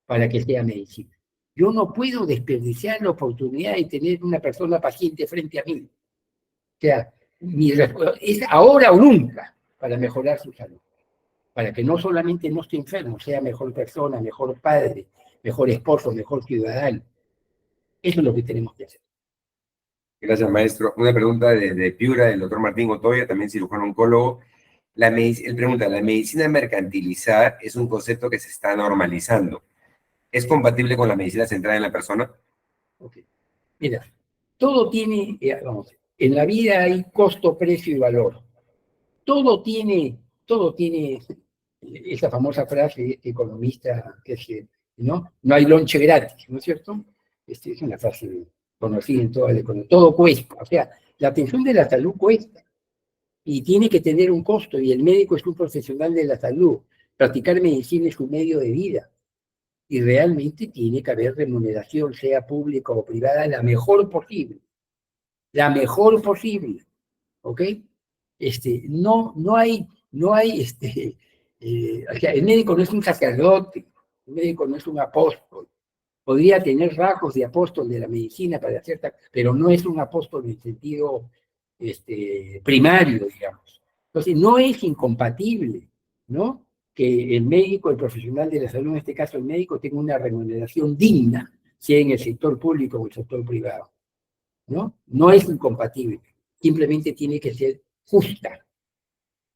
para que sea medicina. Yo no puedo desperdiciar la oportunidad de tener una persona paciente frente a mí. O sea, es ahora o nunca para mejorar su salud. Para que no solamente no esté enfermo, sea mejor persona, mejor padre, mejor esposo, mejor ciudadano. Eso es lo que tenemos que hacer. Gracias, maestro. Una pregunta de Piura, del doctor Martín Otoya, también cirujano oncólogo. Él pregunta, ¿la medicina mercantilizada es un concepto que se está normalizando? ¿Es compatible con la medicina centrada en la persona? Okay. Mira, todo tiene, vamos, en la vida hay costo, precio y valor. Todo tiene esa famosa frase economista que es, ¿no? No hay lonche gratis, ¿no es cierto? Es una frase conocida en toda la economía. Todo cuesta, o sea, la atención de la salud cuesta y tiene que tener un costo y el médico es un profesional de la salud. Practicar medicina es un medio de vida y realmente tiene que haber remuneración, sea pública o privada, la mejor posible, ¿ok? O sea, el médico no es un sacerdote, el médico no es un apóstol, podría tener rasgos de apóstol de la medicina para cierta, pero no es un apóstol en el sentido primario, digamos. Entonces, no es incompatible, ¿no? Que el médico, el profesional de la salud, en este caso el médico, tenga una remuneración digna, sea en el sector público o el sector privado, ¿no? No es incompatible, simplemente tiene que ser justa,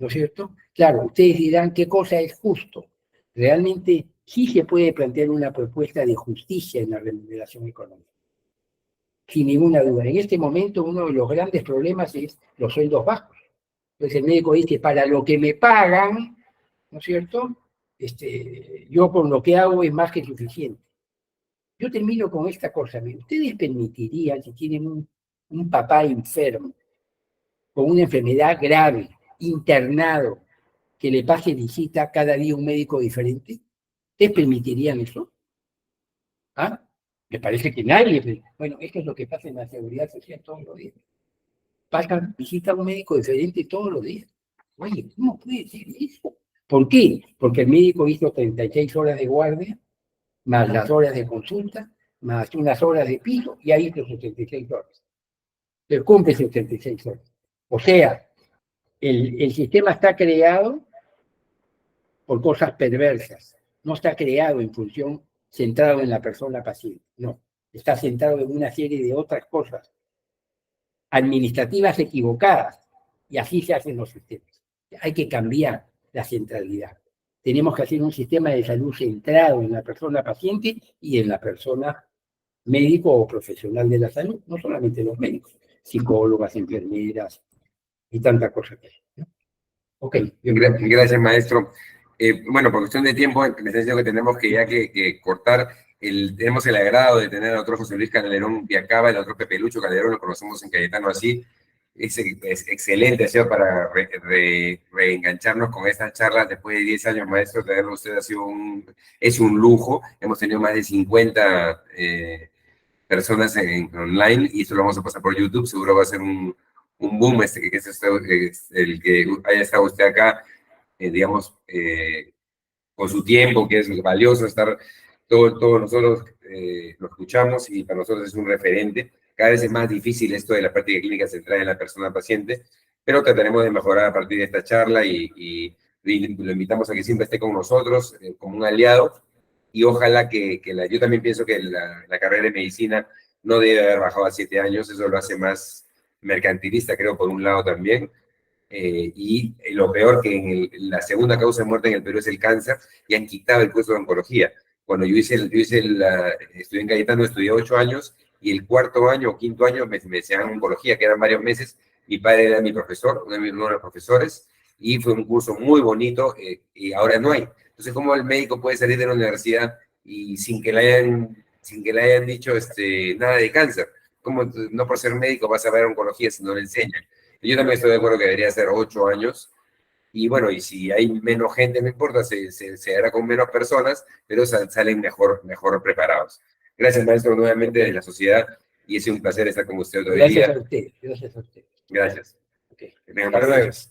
¿no es cierto? Claro, ustedes dirán, ¿qué cosa es justo? Realmente sí se puede plantear una propuesta de justicia en la remuneración económica, sin ninguna duda. En este momento uno de los grandes problemas es los sueldos bajos. Entonces el médico dice, para lo que me pagan, ¿no es cierto? Yo con lo que hago es más que suficiente. Yo termino con esta cosa. ¿Ustedes permitirían, si tienen un papá enfermo, con una enfermedad grave, internado, que le pase visita cada día un médico diferente? ¿Ustedes permitirían eso? ¿Ah? Me parece que nadie. Bueno, esto es lo que pasa en la seguridad social todos los días. Pasan, visita a un médico diferente todos los días. Oye, ¿cómo puede ser eso? ¿Por qué? Porque el médico hizo 36 horas de guardia, más las horas de consulta, más unas horas de piso, y ahí hizo 76 horas. Se cumple 76 horas. O sea, el sistema está creado por cosas perversas. No está creado en función centrado en la persona paciente. No. Está centrado en una serie de otras cosas administrativas equivocadas. Y así se hacen los sistemas. Hay que cambiar la centralidad. Tenemos que hacer un sistema de salud centrado en la persona paciente y en la persona médico o profesional de la salud. No solamente los médicos, psicólogas, enfermeras y tantas cosas. ¿No? Ok. Gracias, maestro. Bueno, por cuestión de tiempo, me está diciendo que tenemos que cortar. Tenemos el agrado de tener a otro José Luis Calderón Viacaba, el otro Pepe Lucho Calderón, lo conocemos en Cayetano así. Es excelente, ha sido para reengancharnos con estas charlas después de 10 años, maestro. Tenerlo usted es un lujo. Hemos tenido más de 50 personas online y esto lo vamos a pasar por YouTube. Seguro va a ser un boom el que haya estado usted acá, digamos, con su tiempo, que es valioso estar, todos nosotros lo escuchamos y para nosotros es un referente. Cada vez es más difícil esto de la práctica clínica centrada en la persona paciente, pero trataremos de mejorar a partir de esta charla y lo invitamos a que siempre esté con nosotros como un aliado, y ojalá yo también pienso que la carrera de medicina no debe haber bajado a 7 años, eso lo hace más mercantilista, creo, por un lado también. Y lo peor que la segunda causa de muerte en el Perú es el cáncer, y han quitado el puesto de oncología. Cuando estudié en Cayetano, estudié 8 años, y el cuarto año o quinto año me enseñaban oncología, que eran varios meses. Mi padre era mi profesor, uno de los profesores, y fue un curso muy bonito, y ahora no hay. Entonces, ¿cómo el médico puede salir de la universidad y sin que le hayan dicho nada de cáncer? ¿Cómo no por ser médico vas a ver oncología si no le enseñan? Yo también estoy de acuerdo que debería ser 8 años, y bueno, y si hay menos gente, no importa, se hará con menos personas, pero salen mejor preparados. Gracias, maestro, nuevamente de la sociedad, y es un placer estar con usted hoy Gracias día. a usted, gracias a usted. Gracias. Okay. Que tengan buenas noches.